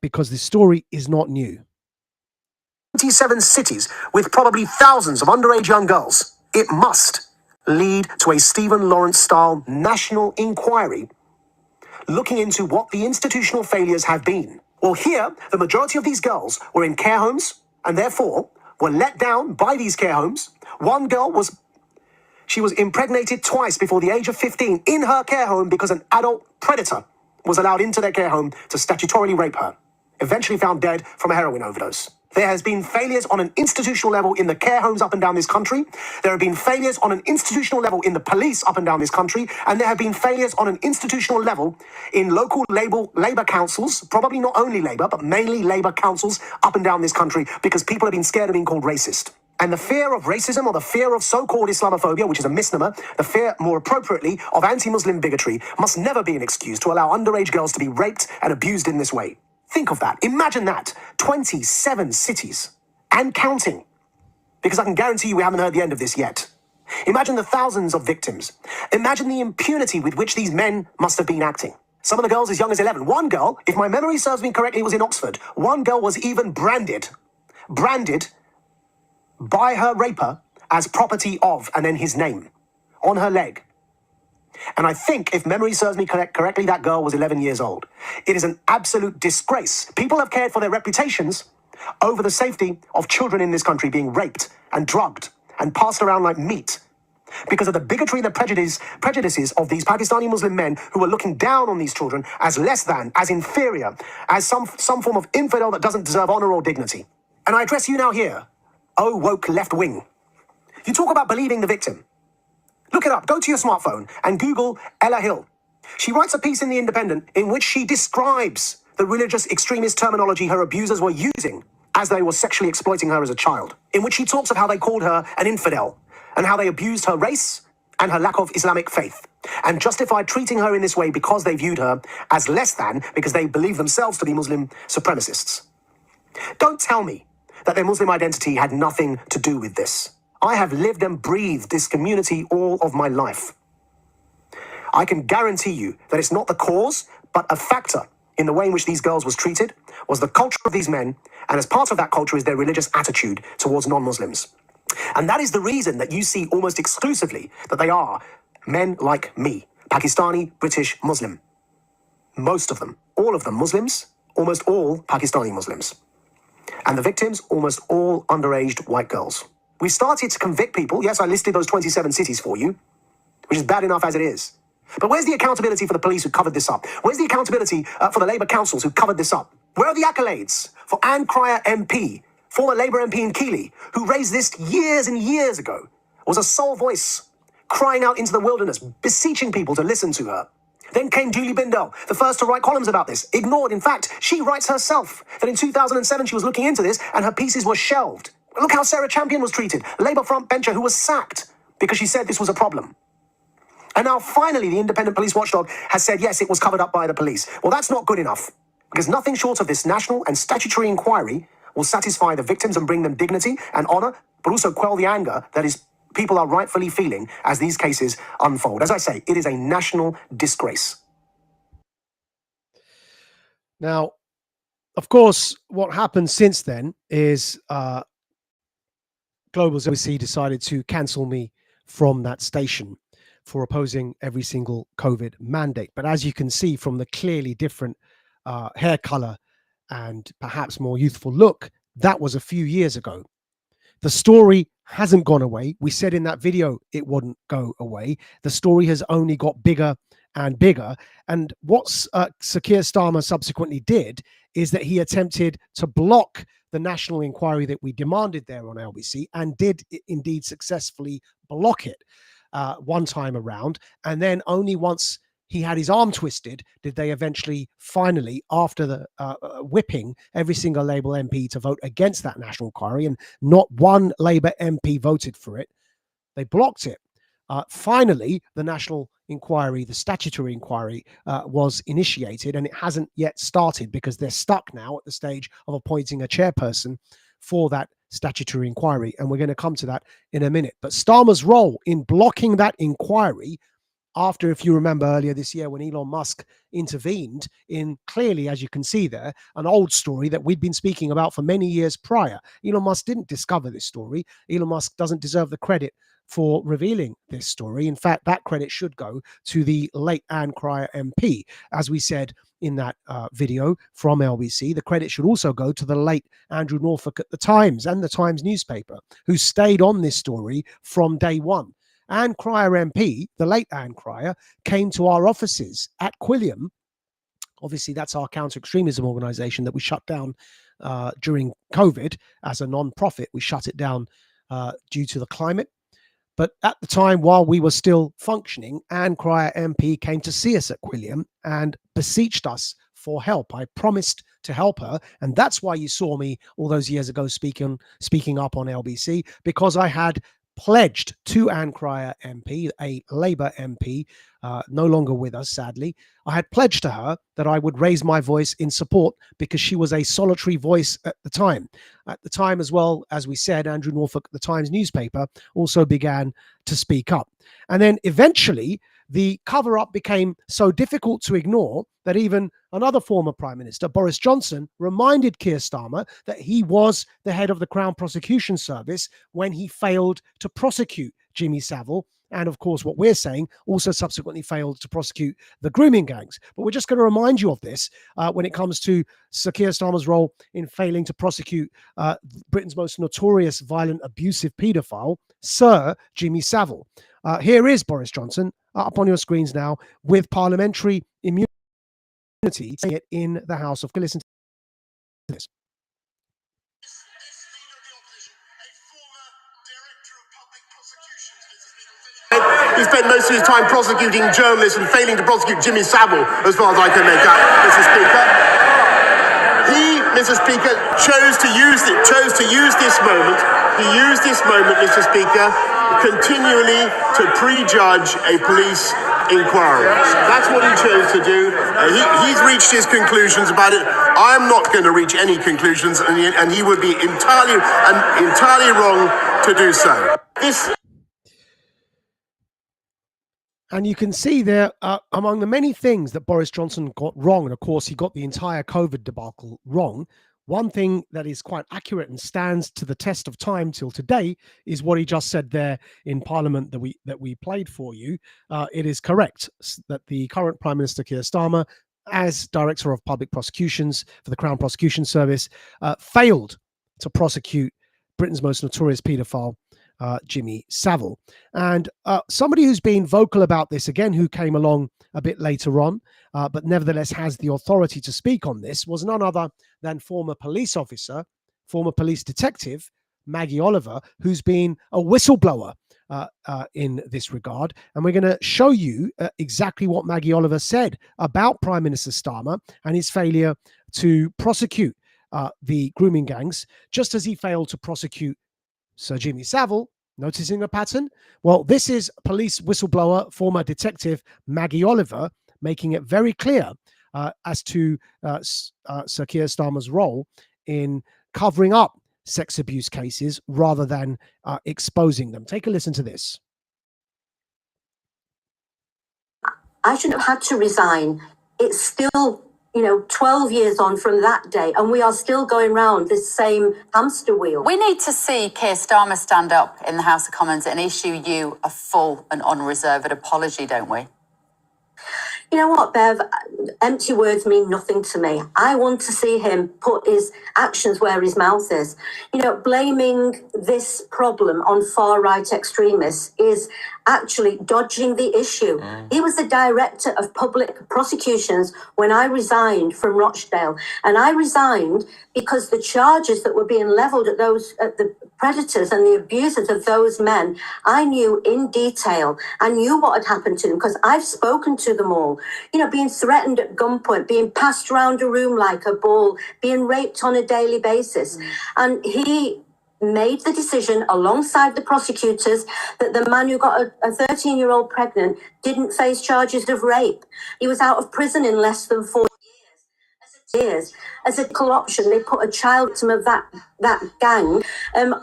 S3: because this story is not new.
S4: 27 cities with probably thousands of underage young girls. It must lead to a Stephen Lawrence-style national inquiry looking into what the institutional failures have been. Well, here, the majority of these girls were in care homes and therefore were let down by these care homes. One girl was impregnated twice before the age of 15 in her care home because an adult predator was allowed into their care home to statutorily rape her. Eventually found dead from a heroin overdose. There has been failures on an institutional level in the care homes up and down this country. There have been failures on an institutional level in the police up and down this country. And there have been failures on an institutional level in local Labour councils, probably not only Labour, but mainly Labour councils up and down this country because people have been scared of being called racist. And the fear of racism or the fear of so-called Islamophobia, which is a misnomer, the fear, more appropriately, of anti-Muslim bigotry must never be an excuse to allow underage girls to be raped and abused in this way. Think of that. Imagine that. 27 cities and counting. Because I can guarantee you we haven't heard the end of this yet. Imagine the thousands of victims. Imagine the impunity with which these men must have been acting. Some of the girls as young as 11. One girl, if my memory serves me correctly, was in Oxford. One girl was even branded by her raper as property of, and then his name on her leg. And I think, if memory serves me correctly, that girl was 11 years old. It is an absolute disgrace. People have cared for their reputations over the safety of children in this country being raped and drugged and passed around like meat because of the bigotry and the prejudices of these Pakistani Muslim men who are looking down on these children as less than, as inferior, as some form of infidel that doesn't deserve honor or dignity. And I address you now here, oh woke left wing. You talk about believing the victim. Look it up. Go to your smartphone and Google Ella Hill. She writes a piece in The Independent in which she describes the religious extremist terminology her abusers were using as they were sexually exploiting her as a child, in which she talks of how they called her an infidel and how they abused her race and her lack of Islamic faith and justified treating her in this way because they viewed her as less than, because they believe themselves to be Muslim supremacists. Don't tell me that their Muslim identity had nothing to do with this. I have lived and breathed this community all of my life. I can guarantee you that it's not the cause, but a factor in the way in which these girls was treated was the culture of these men, and as part of that culture is their religious attitude towards non-Muslims. And that is the reason that you see almost exclusively that they are men like me, Pakistani, British, Muslim. Most of them, all of them Muslims, almost all Pakistani Muslims. And the victims, almost all underage white girls. We started to convict people. Yes, I listed those 27 cities for you, which is bad enough as it is. But where's the accountability for the police who covered this up? Where's the accountability for the Labour councils who covered this up? Where are the accolades for Anne Cryer MP, former Labour MP in Keighley, who raised this years and years ago, was a sole voice, crying out into the wilderness, beseeching people to listen to her? Then came Julie Bindel, the first to write columns about this, ignored. In fact, she writes herself that in 2007 she was looking into this and her pieces were shelved. Look how Sarah Champion was treated, Labour frontbencher who was sacked because she said this was a problem. And now finally the independent police watchdog has said, yes, it was covered up by the police. Well, that's not good enough, because nothing short of this national and statutory inquiry will satisfy the victims and bring them dignity and honour, but also quell the anger that is people are rightfully feeling as these cases unfold. As I say, it is a national disgrace.
S3: Now, of course, what happened since then is Global's OC decided to cancel me from that station for opposing every single COVID mandate. But as you can see from the clearly different hair color and perhaps more youthful look, that was a few years ago. The story hasn't gone away. We said in that video it wouldn't go away. The story has only got bigger and bigger. And what Sir Keir Starmer subsequently did is that he attempted to block the national inquiry that we demanded there on LBC, and did indeed successfully block it one time around. And then only once he had his arm twisted did they eventually, finally, after the whipping every single Labour MP to vote against that national inquiry, and not one Labour MP voted for it, they blocked it. Finally, the national inquiry, the statutory inquiry, was initiated, and it hasn't yet started because they're stuck now at the stage of appointing a chairperson for that statutory inquiry. And we're going to come to that in a minute. But Starmer's role in blocking that inquiry after, if you remember earlier this year, when Elon Musk intervened in, clearly, as you can see there, an old story that we'd been speaking about for many years prior. Elon Musk didn't discover this story. Elon Musk doesn't deserve the credit for revealing this story. In fact, that credit should go to the late Ann Cryer MP. As we said in that video from LBC, the credit should also go to the late Andrew Norfolk at the Times and the Times newspaper, who stayed on this story from day one. Ann Cryer MP, the late Ann Cryer, came to our offices at Quilliam. Obviously, that's our counter-extremism organization that we shut down during COVID as a non-profit. We shut it down due to the climate. But at the time, while we were still functioning, Ann Cryer MP came to see us at Quilliam and beseeched us for help. I promised to help her, and that's why you saw me all those years ago speaking up on LBC, because I had pledged to Ann Cryer MP, a Labour MP, no longer with us, sadly. I had pledged to her that I would raise my voice in support because she was a solitary voice at the time. At the time, as well, as we said, Andrew Norfolk, the Times newspaper, also began to speak up. And then eventually, the cover-up became so difficult to ignore that even another former Prime Minister, Boris Johnson, reminded Keir Starmer that he was the head of the Crown Prosecution Service when he failed to prosecute Jimmy Savile. And of course, what we're saying, also subsequently failed to prosecute the grooming gangs. But we're just going to remind you of this when it comes to Sir Keir Starmer's role in failing to prosecute Britain's most notorious violent, abusive paedophile, Sir Jimmy Savile. Here is Boris Johnson up on your screens now with parliamentary immunity saying it in the House of... Listen to this.
S5: He spent most of his time prosecuting journalists and failing to prosecute Jimmy Savile, as far as I can make out, Mr. Speaker. He, Mr. Speaker, chose to use this moment. He used this moment, Mr. Speaker, continually to prejudge a police inquiry. That's what he chose to do. He's reached his conclusions about it. I'm not going to reach any conclusions, and he would be entirely wrong to do so.
S3: And you can see there, among the many things that Boris Johnson got wrong, and of course he got the entire COVID debacle wrong, one thing that is quite accurate and stands to the test of time till today is what he just said there in Parliament that we played for you. It is correct that the current Prime Minister Keir Starmer, as Director of Public Prosecutions for the Crown Prosecution Service, failed to prosecute Britain's most notorious paedophile, Jimmy Savile. And somebody who's been vocal about this, again, who came along a bit later on, but nevertheless has the authority to speak on this, was none other than former police officer, former police detective, Maggie Oliver, who's been a whistleblower in this regard. And we're going to show you exactly what Maggie Oliver said about Prime Minister Starmer and his failure to prosecute the grooming gangs, just as he failed to prosecute Sir Jimmy Savile. Noticing a pattern? Well, this is police whistleblower, former detective Maggie Oliver, making it very clear as to Sir Keir Starmer's role in covering up sex abuse cases rather than exposing them. Take a listen to this.
S6: I shouldn't have had to resign. It's still 12 years on from that day, and we are still going round this same hamster wheel.
S7: We need to see Keir Starmer stand up in the House of Commons and issue you a full and unreserved apology, don't we?
S6: You know what, Bev? Empty words mean nothing to me. I want to see him put his actions where his mouth is. Blaming this problem on far-right extremists is actually dodging the issue. He was the director of public prosecutions when I resigned from Rochdale. And I resigned because the charges that were being levelled at the predators and the abusers of those men, I knew in detail. I knew what had happened to them because I've spoken to them all. Being threatened at gunpoint, being passed around a room like a ball, being raped on a daily basis. And he made the decision alongside the prosecutors that the man who got a 13-year-old pregnant didn't face charges of rape. He was out of prison in less than 4 years. As a political option, they put a child victim of that gang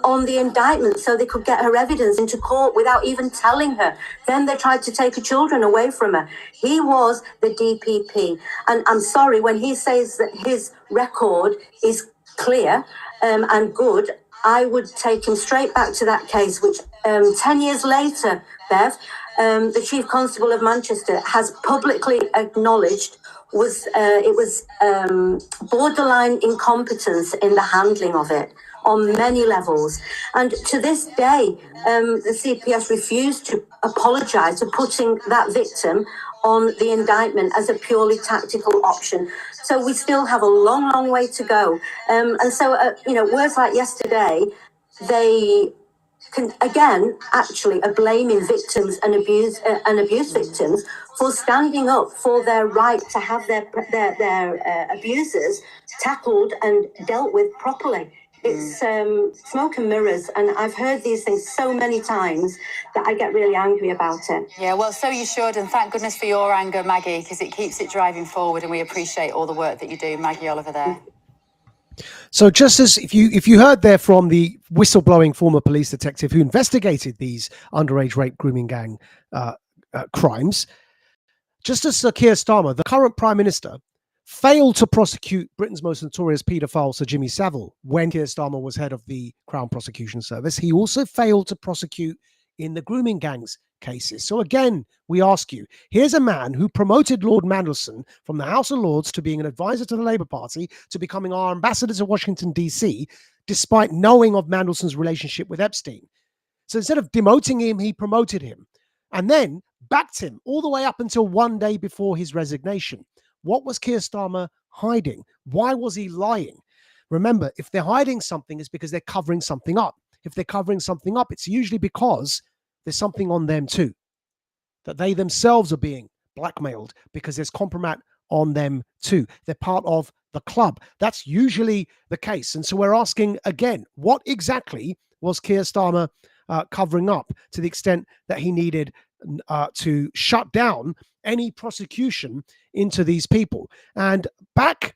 S6: on the indictment so they could get her evidence into court without even telling her. Then they tried to take her children away from her. He was the DPP. And I'm sorry, when he says that his record is clear and good, I would take him straight back to that case, which 10 years later, Bev, the Chief Constable of Manchester has publicly acknowledged was borderline incompetence in the handling of it on many levels. And to this day, the CPS refused to apologise for putting that victim on the indictment as a purely tactical option. So we still have a long, long way to go. And so, words like yesterday, they can again actually are blaming victims and abuse victims for standing up for their right to have their abusers tackled and dealt with properly. It's smoke and mirrors, and I've heard these things so many times that I get really angry about it.
S7: Yeah, well, so you should, and thank goodness for your anger, Maggie, because it keeps it driving forward, and we appreciate all the work that you do, Maggie Oliver there.
S3: So just as if you heard there from the whistleblowing former police detective who investigated these underage rape grooming gang crimes, just as Sir Keir Starmer, the current Prime Minister, failed to prosecute Britain's most notorious paedophile, Sir Jimmy Savile, when Keir Starmer was head of the Crown Prosecution Service, he also failed to prosecute in the grooming gangs cases. So again, we ask you, here's a man who promoted Lord Mandelson from the House of Lords to being an advisor to the Labour Party to becoming our ambassador to Washington, D.C., despite knowing of Mandelson's relationship with Epstein. So instead of demoting him, he promoted him and then backed him all the way up until one day before his resignation. What was Keir Starmer hiding? Why was he lying? Remember, if they're hiding something, it's because they're covering something up. If they're covering something up, it's usually because there's something on them too, that they themselves are being blackmailed because there's compromise on them too. They're part of the club. That's usually the case. And so we're asking again, what exactly was Keir Starmer covering up to the extent that he needed to shut down any prosecution into these people? And back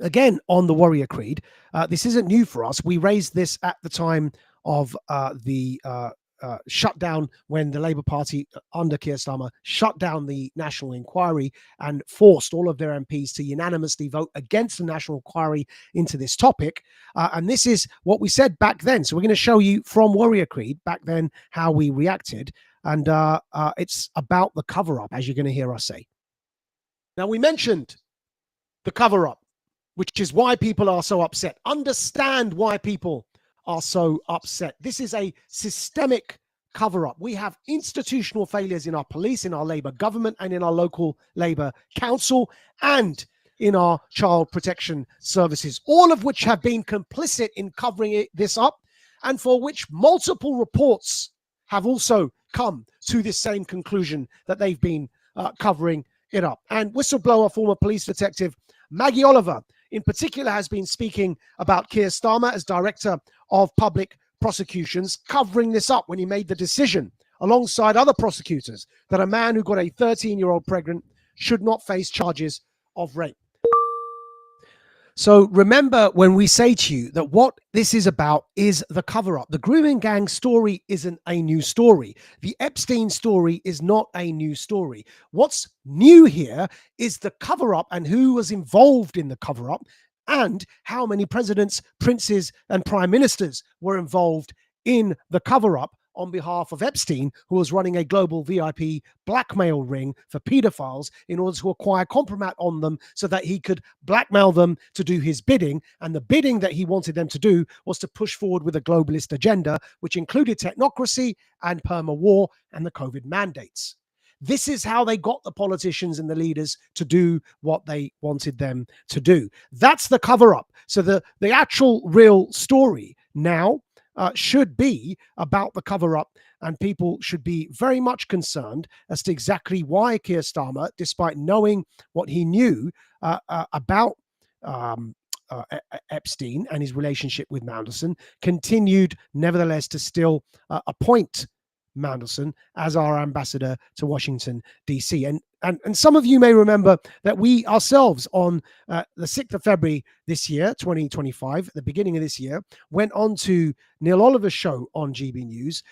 S3: again on the Warrior Creed, this isn't new for us. We raised this at the time of the shutdown when the Labour Party under Keir Starmer shut down the National Inquiry and forced all of their MPs to unanimously vote against the National Inquiry into this topic. And this is what we said back then. So we're going to show you from Warrior Creed back then how we reacted. And it's about the cover-up, as you're going to hear us say. Now, we mentioned the cover-up, which is why people are so upset. Understand why people are so upset. This is a systemic cover-up. We have institutional failures in our police, in our Labour government, and in our local Labour council, and in our child protection services, all of which have been complicit in covering this up, and for which multiple reports have also come to this same conclusion that they've been covering it up. And whistleblower former police detective Maggie Oliver in particular has been speaking about Keir Starmer as Director of Public Prosecutions, covering this up when he made the decision alongside other prosecutors that a man who got a 13-year-old pregnant should not face charges of rape. So remember when we say to you that what this is about is the cover-up. The grooming gang story isn't a new story. The Epstein story is not a new story. What's new here is the cover-up and who was involved in the cover-up and how many presidents, princes, and prime ministers were involved in the cover-up on behalf of Epstein, who was running a global VIP blackmail ring for pedophiles in order to acquire compromise on them so that he could blackmail them to do his bidding. And the bidding that he wanted them to do was to push forward with a globalist agenda, which included technocracy and perma-war and the COVID mandates. This is how they got the politicians and the leaders to do what they wanted them to do. That's the cover-up. So the actual real story now should be about the cover-up, and people should be very much concerned as to exactly why Keir Starmer, despite knowing what he knew about Epstein and his relationship with Mandelson, continued nevertheless to still appoint Mandelson as our ambassador to Washington, D.C. And some of you may remember that we ourselves on the 6th of February this year, 2025, at the beginning of this year, went on to Neil Oliver's show on GB News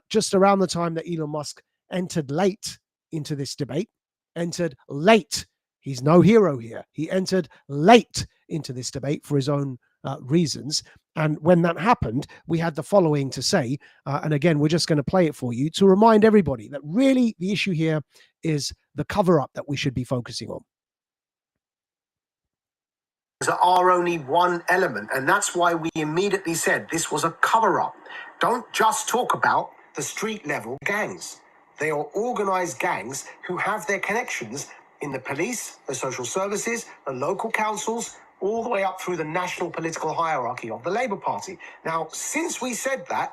S3: just around the time that Elon Musk entered late into this debate, entered late. He's no hero here. He entered late into this debate for his own reasons. And when that happened, we had the following to say, and again, we're just going to play it for you to remind everybody that really the issue here is the cover-up that we should be focusing on.
S4: Are only one element, and that's why we immediately said this was a cover-up. Don't just talk about the street-level gangs. They are organized gangs who have their connections in the police, the social services, the local councils, all the way up through the national political hierarchy of the Labour Party. Now, since we said that,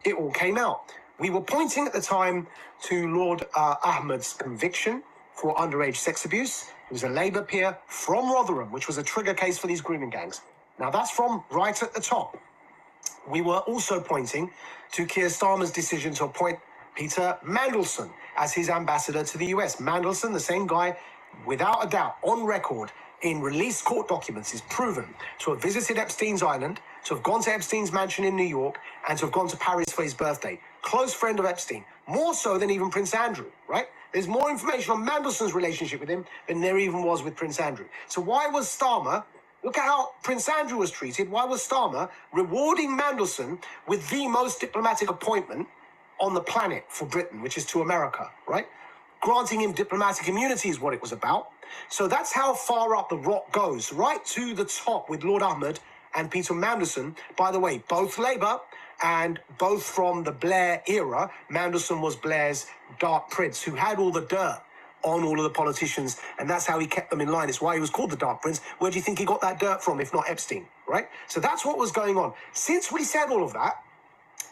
S4: it all came out. We were pointing at the time to Lord Ahmed's conviction for underage sex abuse. He was a Labour peer from Rotherham, which was a trigger case for these grooming gangs. Now, that's from right at the top. We were also pointing to Keir Starmer's decision to appoint Peter Mandelson as his ambassador to the US. Mandelson, the same guy, without a doubt, on record, in released court documents, is proven to have visited Epstein's island, to have gone to Epstein's mansion in New York, and to have gone to Paris for his birthday. Close friend of Epstein, more so than even Prince Andrew, right? There's more information on Mandelson's relationship with him than there even was with Prince Andrew. So why was Starmer, look at how Prince Andrew was treated, why was Starmer rewarding Mandelson with the most diplomatic appointment on the planet for Britain, which is to America, right? Granting him diplomatic immunity is what it was about. So that's how far up the rock goes, right to the top with Lord Ahmed and Peter Mandelson. By the way, both Labour and both from the Blair era. Mandelson was Blair's Dark Prince, who had all the dirt on all of the politicians, and that's how he kept them in line. It's why he was called the Dark Prince. Where do you think he got that dirt from, if not Epstein, right? So that's what was going on. Since we said all of that,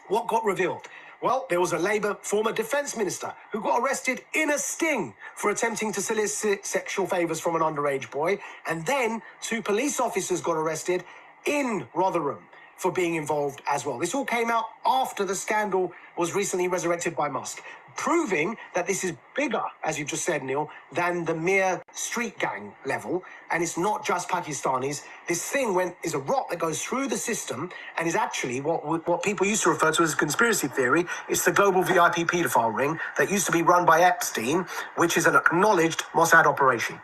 S4: what got revealed? Well, there was a Labour former defence minister who got arrested in a sting for attempting to solicit sexual favours from an underage boy. And then 2 police officers got arrested in Rotherham for being involved as well. This all came out after the scandal was recently resurrected by Musk, proving that this is bigger, as you just said, Neil, than the mere street gang level. And it's not just Pakistanis. This thing is a rot that goes through the system and is actually what people used to refer to as a conspiracy theory. It's the global VIP paedophile ring that used to be run by Epstein, which is an acknowledged Mossad operation.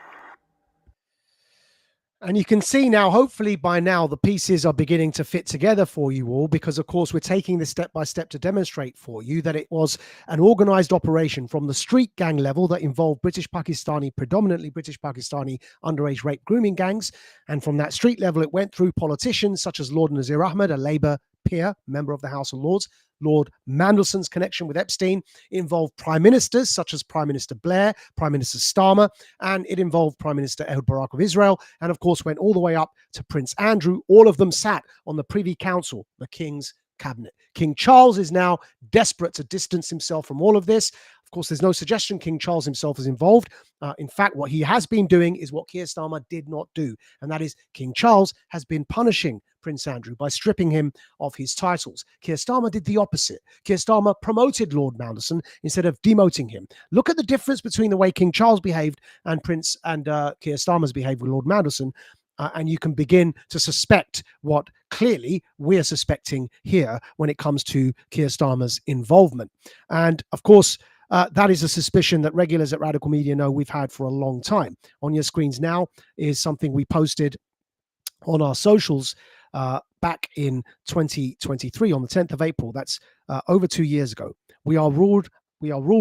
S3: And you can see now, hopefully by now, the pieces are beginning to fit together for you all, because, of course, we're taking this step by step to demonstrate for you that it was an organized operation from the street gang level that involved predominantly British Pakistani underage rape grooming gangs. And from that street level, it went through politicians such as Lord Nazir Ahmed, a Labour peer, member of the House of Lords. Lord Mandelson's connection with Epstein involved prime ministers such as Prime Minister Blair, Prime Minister Starmer, and it involved Prime Minister Barak of Israel, and of course went all the way up to Prince Andrew. All of them sat on the Privy Council, the King's cabinet. King Charles is now desperate to distance himself from all of this. Of course, there's no suggestion King Charles himself is involved. In fact, what he has been doing is what Keir Starmer did not do, and that is King Charles has been punishing Prince Andrew by stripping him of his titles. Keir Starmer did the opposite. Keir Starmer promoted Lord Mandelson instead of demoting him. Look at the difference between the way King Charles behaved and Keir Starmer's behaved with Lord Mandelson, and you can begin to suspect what clearly we're suspecting here when it comes to Keir Starmer's involvement. And of course, that is a suspicion that regulars at Radical Media know we've had for a long time. On your screens now is something we posted on our socials back in 2023 on the 10th of April. That's over 2 years ago. We are ruled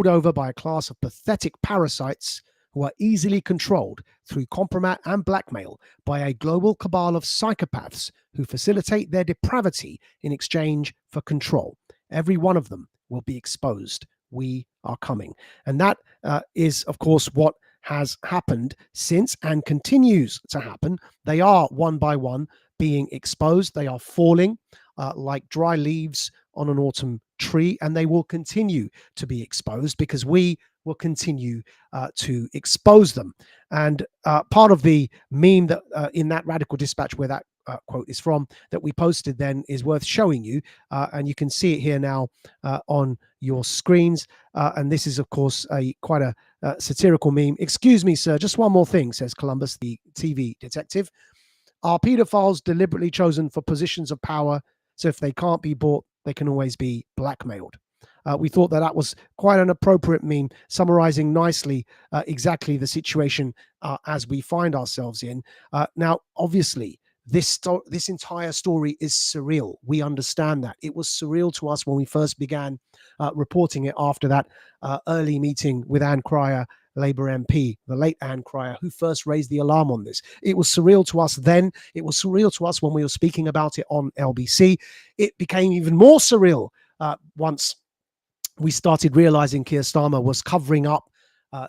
S3: over by a class of pathetic parasites who are easily controlled through compromise and blackmail by a global cabal of psychopaths who facilitate their depravity in exchange for control. Every one of them will be exposed. We are coming. And that is, of course, what has happened since and continues to happen. They are one by one being exposed. They are falling like dry leaves on an autumn tree, and they will continue to be exposed because we will continue to expose them. And part of the meme that in that Radical Dispatch where that quote is from, that we posted then is worth showing you. And you can see it here now on your screens. And this is, of course, quite a satirical meme. "Excuse me, sir, just one more thing," says Columbus, the TV detective. "Are pedophiles deliberately chosen for positions of power? So if they can't be bought, they can always be blackmailed." We thought that was quite an appropriate meme, summarizing nicely exactly the situation as we find ourselves in. Now, obviously, this entire story is surreal. We understand that. It was surreal to us when we first began reporting it after that early meeting with Ann Cryer, Labour MP, the late Ann Cryer, who first raised the alarm on this. It was surreal to us then. It was surreal to us when we were speaking about it on LBC. It became even more surreal once we started realizing Keir Starmer was covering up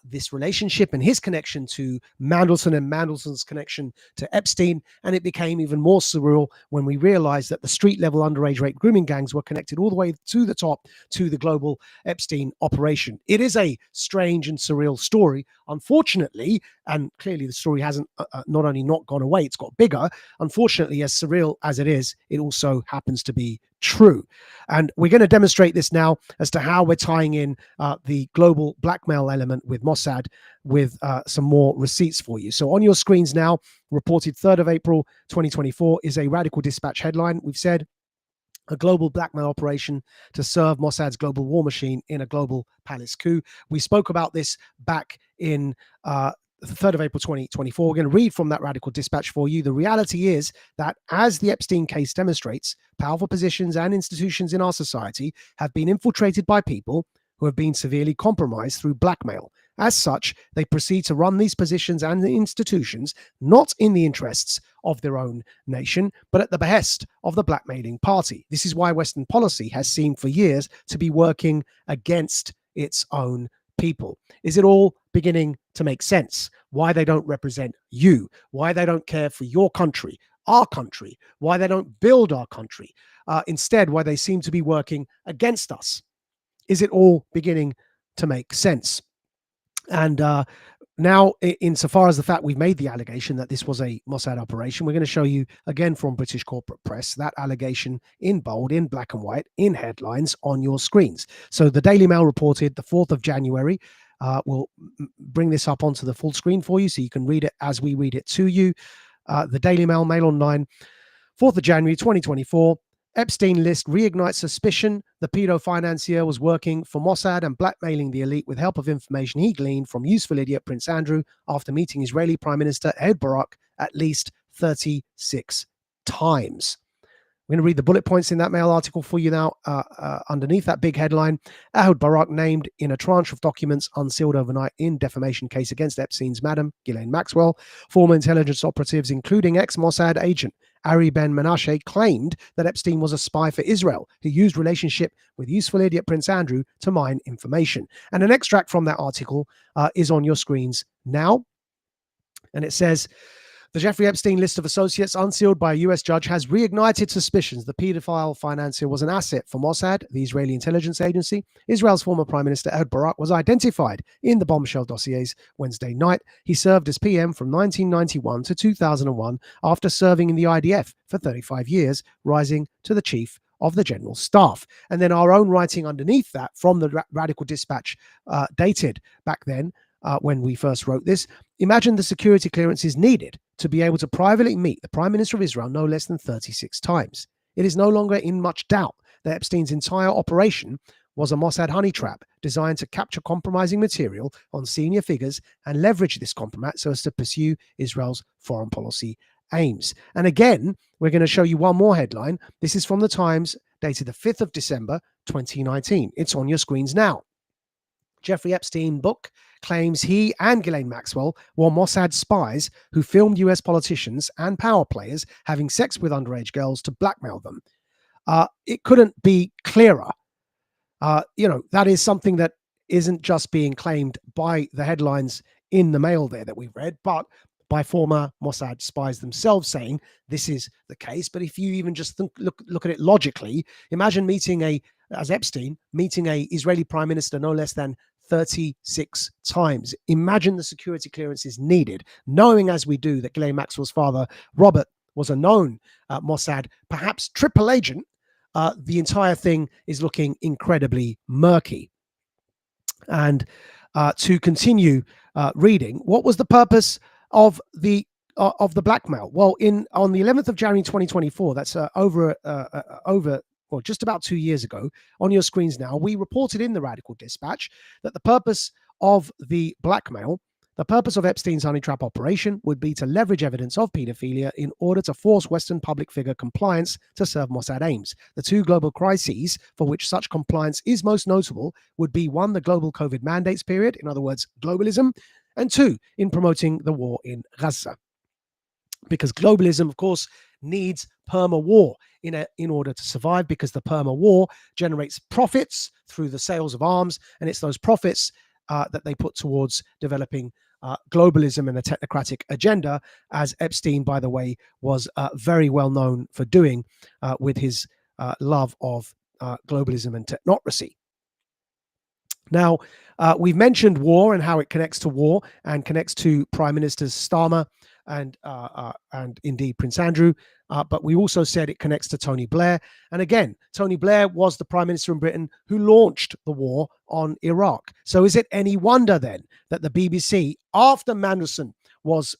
S3: this relationship and his connection to Mandelson and Mandelson's connection to Epstein. And it became even more surreal when we realized that the street level underage rape grooming gangs were connected all the way to the top to the global Epstein operation. It is a strange and surreal story. Unfortunately, and clearly the story hasn't not only not gone away, it's got bigger. Unfortunately, as surreal as it is, it also happens to be true. And we're going to demonstrate this now as to how we're tying in the global blackmail element with Mossad with some more receipts for you. So on your screens now, reported 3rd of April 2024 is a Radical Dispatch headline. We've said a global blackmail operation to serve Mossad's global war machine in a global palace coup. We spoke about this back in the 3rd of April 2024. We're going to read from that Radical Dispatch for you. The reality is that, as the Epstein case demonstrates, powerful positions and institutions in our society have been infiltrated by people who have been severely compromised through blackmail. As such, they proceed to run these positions and the institutions not in the interests of their own nation, but at the behest of the blackmailing party. This is why Western policy has seemed for years to be working against its own people. Is it all beginning to make sense? Why they don't represent you? Why they don't care for your country, our country? Why they don't build our country? Instead, why they seem to be working against us? Is it all beginning to make sense? And now, insofar as the fact we've made the allegation that this was a Mossad operation, we're going to show you again from British corporate press that allegation in bold, in black and white, in headlines on your screens. So the Daily Mail reported the 4th of January. We'll bring this up onto the full screen for you so you can read it as we read it to you. The Daily Mail, Mail Online, 4th of January 2024. Epstein list reignites suspicion the pedo financier was working for Mossad and blackmailing the elite with help of information he gleaned from useful idiot Prince Andrew after meeting Israeli Prime Minister Ehud Barak at least 36 times. I'm going to read the bullet points in that Mail article for you now. Underneath that big headline, Ehud Barak named in a tranche of documents unsealed overnight in defamation case against Epstein's madam, Ghislaine Maxwell. Former intelligence operatives, including ex-Mossad agent Ari Ben Menashe, claimed that Epstein was a spy for Israel who used relationship with useful idiot Prince Andrew to mine information. And an extract from that article is on your screens now. And it says, the Jeffrey Epstein list of associates unsealed by a US judge has reignited suspicions the pedophile financier was an asset for Mossad, the Israeli intelligence agency. Israel's former Prime Minister Ehud Barak was identified in the bombshell dossiers Wednesday night. He served as PM from 1991 to 2001 after serving in the IDF for 35 years, rising to the chief of the general staff. And then our own writing underneath that from the Radical Dispatch, dated back then, when we first wrote this. Imagine the security clearances needed to be able to privately meet the Prime Minister of Israel no less than 36 times. It is no longer in much doubt that Epstein's entire operation was a Mossad honey trap designed to capture compromising material on senior figures and leverage this compromise so as to pursue Israel's foreign policy aims. And again, we're going to show you one more headline. This is from the Times, dated the 5th of December, 2019. It's on your screens now. Jeffrey Epstein book claims he and Ghislaine Maxwell were Mossad spies who filmed US politicians and power players having sex with underage girls to blackmail them. It couldn't be clearer. That is something that isn't just being claimed by the headlines in the Mail there that we've read, but by former Mossad spies themselves saying this is the case. But if you even just look at it logically, imagine as Epstein meeting a Israeli prime minister no less than 36 times. Imagine the security clearances needed, knowing as we do that Ghislaine Maxwell's father, Robert, was a known Mossad, perhaps triple agent, the entire thing is looking incredibly murky. And to continue reading, what was the purpose of the blackmail? Well, on the 11th of January 2024, that's over just about 2 years ago, on your screens now, we reported in the Radical Dispatch that the purpose of the blackmail, the purpose of Epstein's honey trap operation, would be to leverage evidence of paedophilia in order to force Western public figure compliance to serve Mossad aims. The two global crises for which such compliance is most notable would be, one, the global COVID mandates period, in other words, globalism, and two, in promoting the war in Gaza. Because globalism, of course, needs perma-war in order to survive, because the perma-war generates profits through the sales of arms, and it's those profits that they put towards developing globalism and a technocratic agenda, as Epstein, by the way, was very well known for doing with his love of globalism and technocracy. Now, we've mentioned war and how it connects to war and connects to Prime Ministers Starmer and indeed Prince Andrew, but we also said it connects to Tony Blair. And again, Tony Blair was the Prime Minister in Britain who launched the war on Iraq. So is it any wonder then that the BBC, after Mandelson was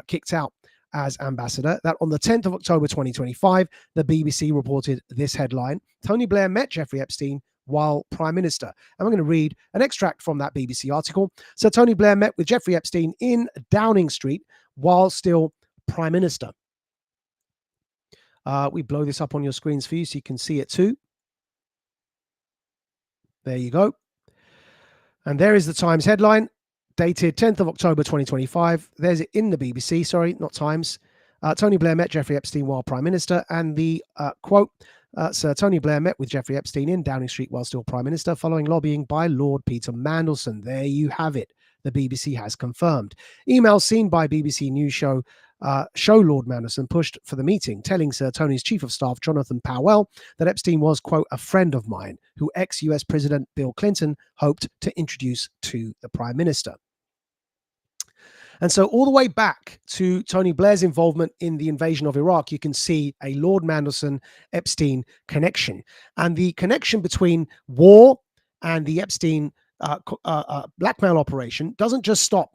S3: kicked out as ambassador, that on the 10th of October 2025, the BBC reported this headline: Tony Blair met Jeffrey Epstein while Prime Minister. I'm going to read an extract from that BBC article. So Tony Blair met with Jeffrey Epstein in Downing Street while still Prime Minister. We blow this up on your screens for you so you can see it too. There you go. And there is the Times headline, dated 10th of October 2025. There's it in the BBC, sorry, not Times. Tony Blair met Jeffrey Epstein while Prime Minister, and the quote, Sir Tony Blair met with Jeffrey Epstein in Downing Street while still Prime Minister following lobbying by Lord Peter Mandelson. There you have it. The BBC has confirmed. Emails seen by BBC News show Lord Mandelson pushed for the meeting, telling Sir Tony's Chief of Staff, Jonathan Powell, that Epstein was, quote, a friend of mine who ex-US President Bill Clinton hoped to introduce to the Prime Minister. And so all the way back to Tony Blair's involvement in the invasion of Iraq, you can see a Lord Mandelson-Epstein connection. And the connection between war and the Epstein blackmail operation doesn't just stop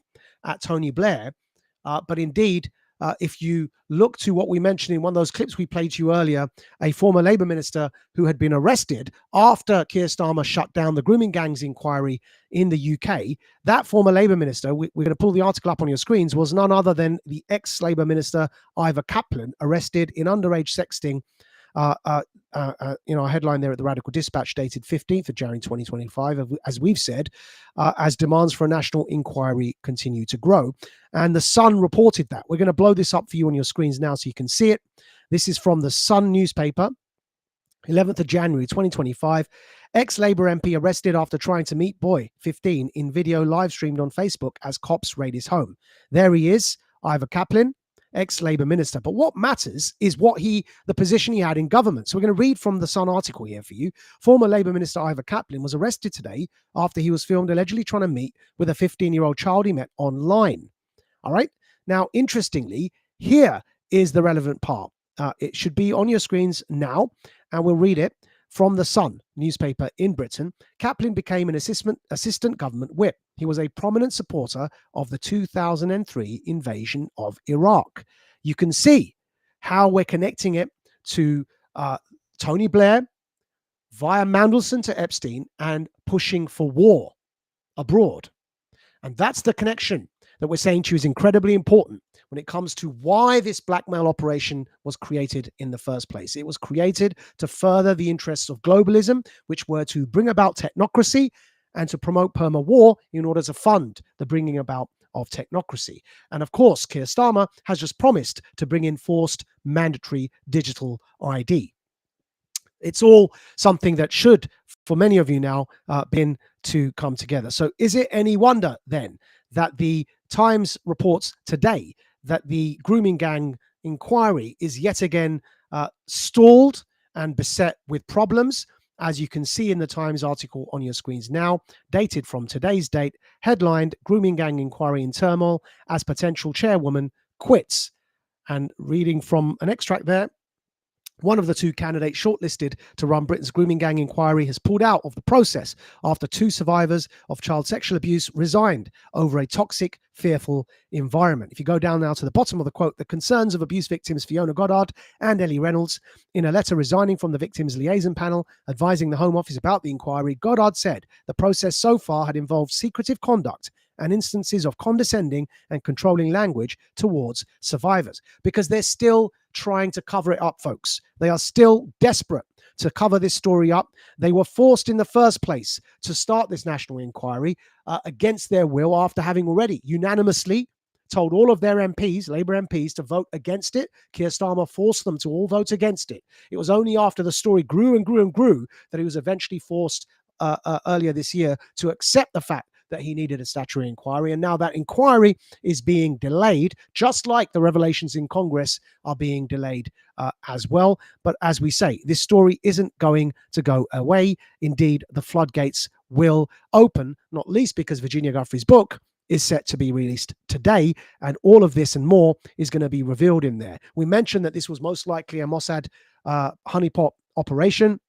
S3: at Tony Blair, but indeed, if you look to what we mentioned in one of those clips we played to you earlier, a former Labour minister who had been arrested after Keir Starmer shut down the grooming gangs inquiry in the UK, that former Labour minister, we're going to pull the article up on your screens, was none other than the ex-Labour minister Ivor Kaplan, arrested in underage sexting. A headline there at the Radical Dispatch dated 15th of January 2025, as we've said, as demands for a national inquiry continue to grow. And the Sun reported that. We're going to blow this up for you on your screens now so you can see it. This is from the Sun newspaper, 11th of January 2025. Ex-Labour MP arrested after trying to meet boy 15 in video live streamed on Facebook as cops raid his home. There he is, Ivor Kaplan, ex-Labour minister. But what matters is the position he had in government. So we're going to read from the Sun article here for you. Former Labour minister Ivor Kaplan was arrested today after he was filmed allegedly trying to meet with a 15-year-old child he met online. All right. Now, interestingly, here is the relevant part. It should be on your screens now, and we'll read it from the Sun newspaper in Britain. Kaplan became an assistant government whip. He was a prominent supporter of the 2003 invasion of Iraq. You can see how we're connecting it to Tony Blair via Mandelson to Epstein and pushing for war abroad. And that's the connection that we're saying to you is incredibly important when it comes to why this blackmail operation was created in the first place. It was created to further the interests of globalism, which were to bring about technocracy and to promote perma-war in order to fund the bringing about of technocracy. And of course, Keir Starmer has just promised to bring in forced mandatory digital ID. It's all something that should, for many of you now, been to come together. So is it any wonder then that the Times reports today that the grooming gang inquiry is yet again stalled and beset with problems, as you can see in the Times article on your screens now, dated from today's date, headlined, Grooming Gang Inquiry in Turmoil as Potential Chairwoman Quits. And reading from an extract there, one of the two candidates shortlisted to run Britain's grooming gang inquiry has pulled out of the process after two survivors of child sexual abuse resigned over a toxic, fearful environment. If you go down now to the bottom of the quote, the concerns of abuse victims Fiona Goddard and Ellie Reynolds, in a letter resigning from the victims liaison panel advising the Home Office about the inquiry, Goddard said the process so far had involved secretive conduct and instances of condescending and controlling language towards survivors, because they're still trying to cover it up, folks. They are still desperate to cover this story up. They were forced in the first place to start this national inquiry against their will, after having already unanimously told all of their MPs, Labour MPs, to vote against it. Keir Starmer forced them to all vote against it. It was only after the story grew and grew and grew that he was eventually forced earlier this year to accept the fact that he needed a statutory inquiry. And now that inquiry is being delayed, just like the revelations in Congress are being delayed as well. But as we say, this story isn't going to go away. Indeed, the floodgates will open, not least because Virginia Giuffre's book is set to be released today, and all of this and more is going to be revealed in there. We mentioned that this was most likely a Mossad honeypot operation.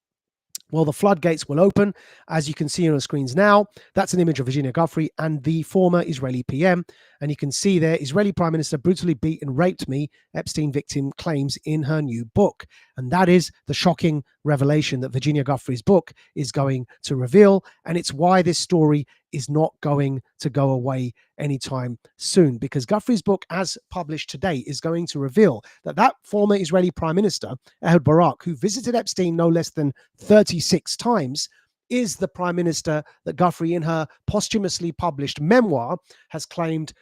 S3: Well, the floodgates will open, as you can see on the screens now. That's an image of Virginia Giuffre and the former Israeli PM. And you can see there, Israeli Prime Minister brutally beat and raped me, Epstein victim claims in her new book. And that is the shocking revelation that Virginia Giuffre's book is going to reveal. And it's why this story is not going to go away anytime soon, because Giuffre's book, as published today, is going to reveal that that former Israeli Prime Minister, Ehud Barak, who visited Epstein no less than 36 times, is the Prime Minister that Giuffre, in her posthumously published memoir, has claimed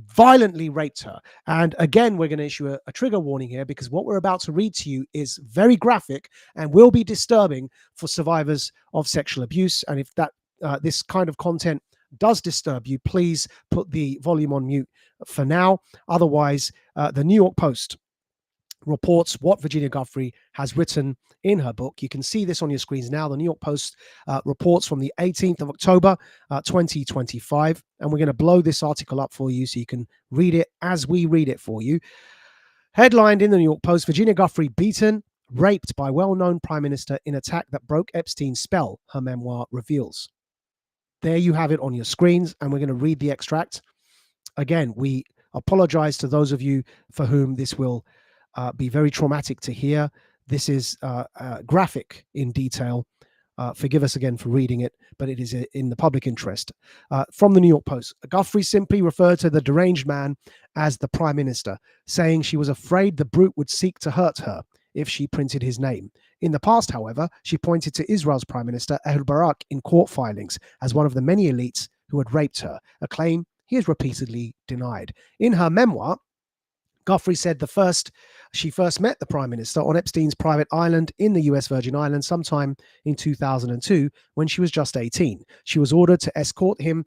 S3: violently raped her. And again, we're going to issue a trigger warning here, because what we're about to read to you is very graphic and will be disturbing for survivors of sexual abuse. And if that this kind of content does disturb you, please put the volume on mute for now. Otherwise, the New York Post reports what Virginia Giuffre has written in her book. You can see this on your screens now. The New York Post reports from the 18th of October, 2025. And we're going to blow this article up for you so you can read it as we read it for you. Headlined in the New York Post, Virginia Giuffre beaten, raped by well-known Prime Minister in attack that broke Epstein's spell, her memoir reveals. There you have it on your screens, and we're going to read the extract. Again, we apologize to those of you for whom this will be very traumatic to hear. This is graphic in detail. Forgive us again for reading it, but it is in the public interest. From the New York Post, Giuffre simply referred to the deranged man as the Prime Minister, saying she was afraid the brute would seek to hurt her if she printed his name. In the past, however, she pointed to Israel's Prime Minister, Ehud Barak, in court filings as one of the many elites who had raped her, a claim he has repeatedly denied. In her memoir, Giuffre said she first met the Prime Minister on Epstein's private island in the US Virgin Islands sometime in 2002 when she was just 18. She was ordered to escort him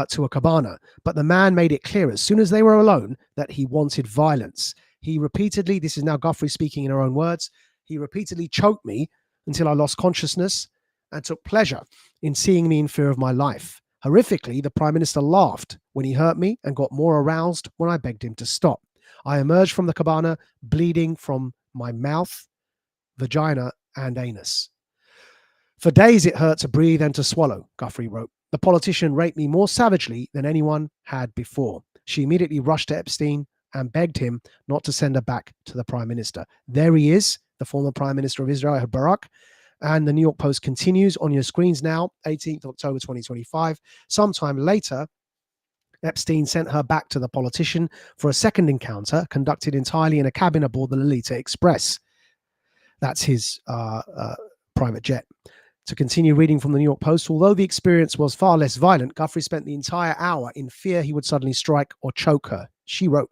S3: to a cabana, but the man made it clear as soon as they were alone that he wanted violence. He repeatedly, this is now Giuffre speaking in her own words, he repeatedly choked me until I lost consciousness and took pleasure in seeing me in fear of my life. Horrifically, the Prime Minister laughed when he hurt me and got more aroused when I begged him to stop. I emerged from the cabana bleeding from my mouth, vagina, and anus. For days it hurt to breathe and to swallow, Giuffre wrote. The politician raped me more savagely than anyone had before. She immediately rushed to Epstein and begged him not to send her back to the Prime Minister. There he is, the former Prime Minister of Israel, Barak. And the New York Post continues on your screens now, 18th of October 2025. Sometime later, Epstein sent her back to the politician for a second encounter conducted entirely in a cabin aboard the Lolita Express. That's his private jet. To continue reading from the New York Post, although the experience was far less violent, Giuffre spent the entire hour in fear he would suddenly strike or choke her. She wrote,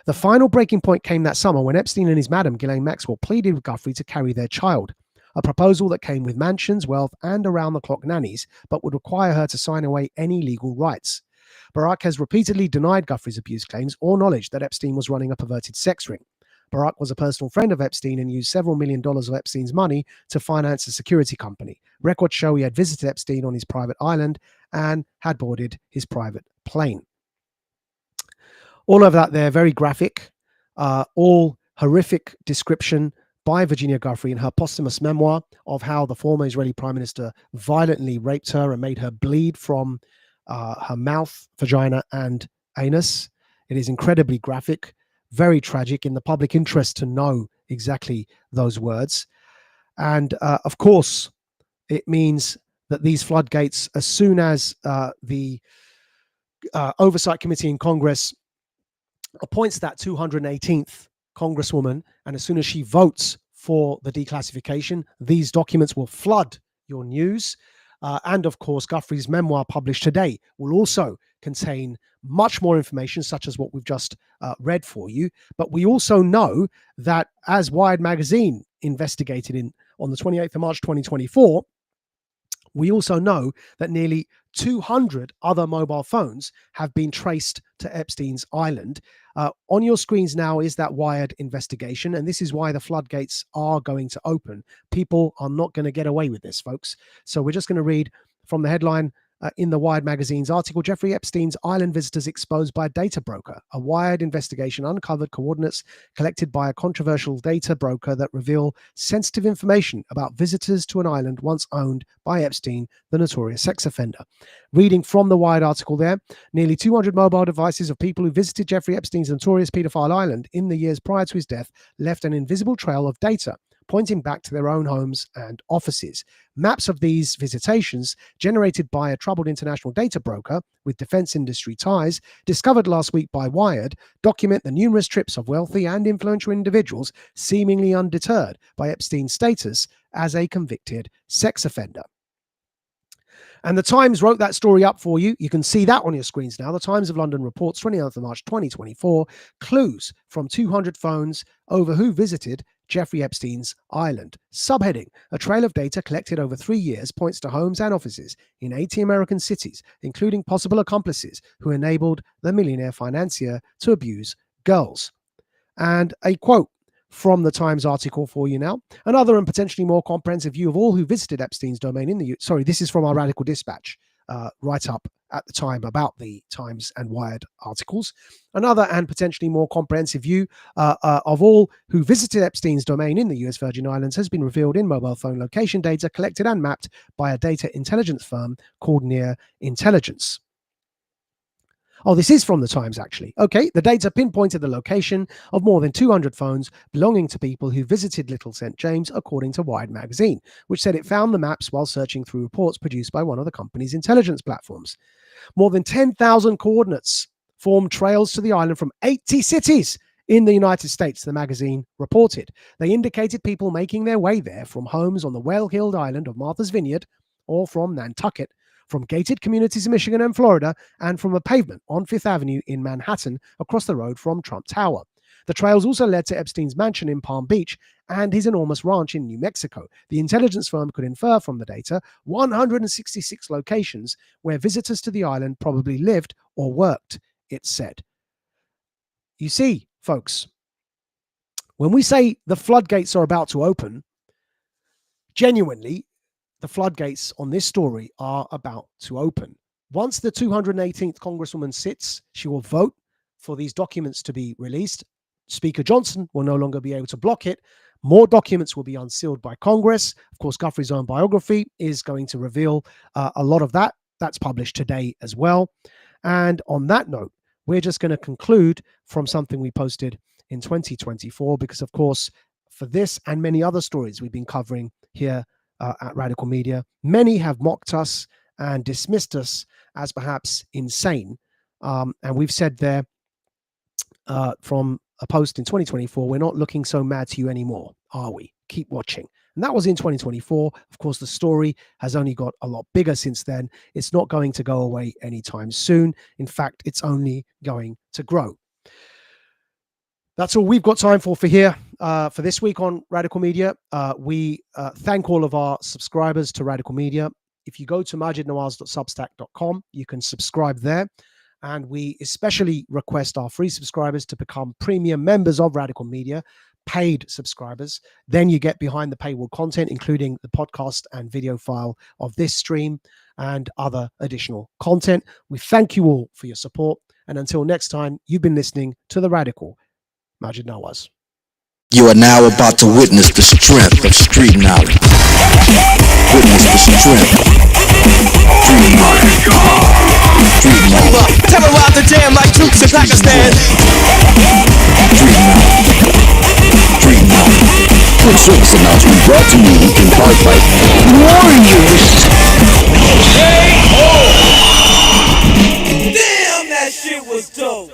S3: the final breaking point came that summer when Epstein and his madam, Ghislaine Maxwell, pleaded with Giuffre to carry their child, a proposal that came with mansions, wealth, and around-the-clock nannies, but would require her to sign away any legal rights. Barak has repeatedly denied Giuffre's abuse claims or knowledge that Epstein was running a perverted sex ring. Barak was a personal friend of Epstein and used several $1 million of Epstein's money to finance a security company. Records show he had visited Epstein on his private island and had boarded his private plane. All of that there, very graphic. all horrific description by Virginia Giuffre in her posthumous memoir of how the former Israeli prime minister violently raped her and made her bleed from her mouth, vagina, and anus. It is incredibly graphic, very tragic, in the public interest to know exactly those words. And of course, it means that these floodgates, as soon as the Oversight Committee in Congress appoints that 218th Congresswoman, and as soon as she votes for the declassification, these documents will flood your news. And of course, Giuffre's memoir published today will also contain much more information, such as what we've just read for you. But we also know that, as Wired magazine investigated on the 28th of March 2024, we also know that nearly 200 other mobile phones have been traced to Epstein's island. On your screens now is that Wired investigation, and this is why the floodgates are going to open. People are not going to get away with this, folks. So we're just going to read from the headline in the Wired magazine's article, Jeffrey Epstein's island visitors exposed by a data broker. A Wired investigation uncovered coordinates collected by a controversial data broker that reveal sensitive information about visitors to an island once owned by Epstein, the notorious sex offender. Reading from the Wired article there, nearly 200 mobile devices of people who visited Jeffrey Epstein's notorious paedophile island in the years prior to his death left an invisible trail of data pointing back to their own homes and offices. Maps of these visitations, generated by a troubled international data broker with defense industry ties, discovered last week by Wired, document the numerous trips of wealthy and influential individuals seemingly undeterred by Epstein's status as a convicted sex offender. And the Times wrote that story up for you. You can see that on your screens now. The Times of London reports 29th of March 2024, clues from 200 phones over who visited Jeffrey Epstein's island. Subheading, a trail of data collected over 3 years points to homes and offices in 80 American cities, including possible accomplices who enabled the millionaire financier to abuse girls. And a quote from the Times article for you now. Another and potentially more comprehensive view of all who visited Epstein's domain in the... Sorry, this is from our Radical Dispatch write-up at the time about the Times and Wired articles. Another and potentially more comprehensive view of all who visited Epstein's domain in the US Virgin Islands has been revealed in mobile phone location data collected and mapped by a data intelligence firm called Near Intelligence. Oh, this is from the Times, actually. Okay, the data pinpointed the location of more than 200 phones belonging to people who visited Little St. James, according to Wired magazine, which said it found the maps while searching through reports produced by one of the company's intelligence platforms. More than 10,000 coordinates formed trails to the island from 80 cities in the United States, the magazine reported. They indicated people making their way there from homes on the well-heeled island of Martha's Vineyard or from Nantucket, from gated communities in Michigan and Florida, and from a pavement on Fifth Avenue in Manhattan across the road from Trump Tower. The trails also led to Epstein's mansion in Palm Beach and his enormous ranch in New Mexico. The intelligence firm could infer from the data 166 locations where visitors to the island probably lived or worked, it said. You see, folks, when we say the floodgates are about to open, genuinely, the floodgates on this story are about to open. Once the 218th Congresswoman sits, she will vote for these documents to be released. Speaker Johnson will no longer be able to block it. More documents will be unsealed by Congress. Of course, Giuffre's own biography is going to reveal a lot of that. That's published today as well. And on that note, we're just going to conclude from something we posted in 2024, because, of course, for this and many other stories we've been covering here at Radical Media, many have mocked us and dismissed us as perhaps insane. And we've said there from a post in 2024, we're not looking so mad to you anymore, are we? Keep watching. And that was in 2024. Of course, the story has only got a lot bigger since then. It's not going to go away anytime soon. In fact, it's only going to grow. That's all we've got time for here for this week on Radical Media. We thank all of our subscribers to Radical Media. If you go to majidnawaz.substack.com, you can subscribe there. And we especially request our free subscribers to become premium members of Radical Media, paid subscribers. Then you get behind the paywall content, including the podcast and video file of this stream and other additional content. We thank you all for your support. And until next time, you've been listening to The Radical. Majid Nawaz.
S1: You are now about to witness the strength of street knowledge. Witness the strength. Street knowledge. Street knowledge.
S2: Terrorize the jam like troops in Pakistan.
S1: Street knowledge. Street knowledge. Quick service announcement brought to you in part by Warriors.
S2: Damn, that shit was dope.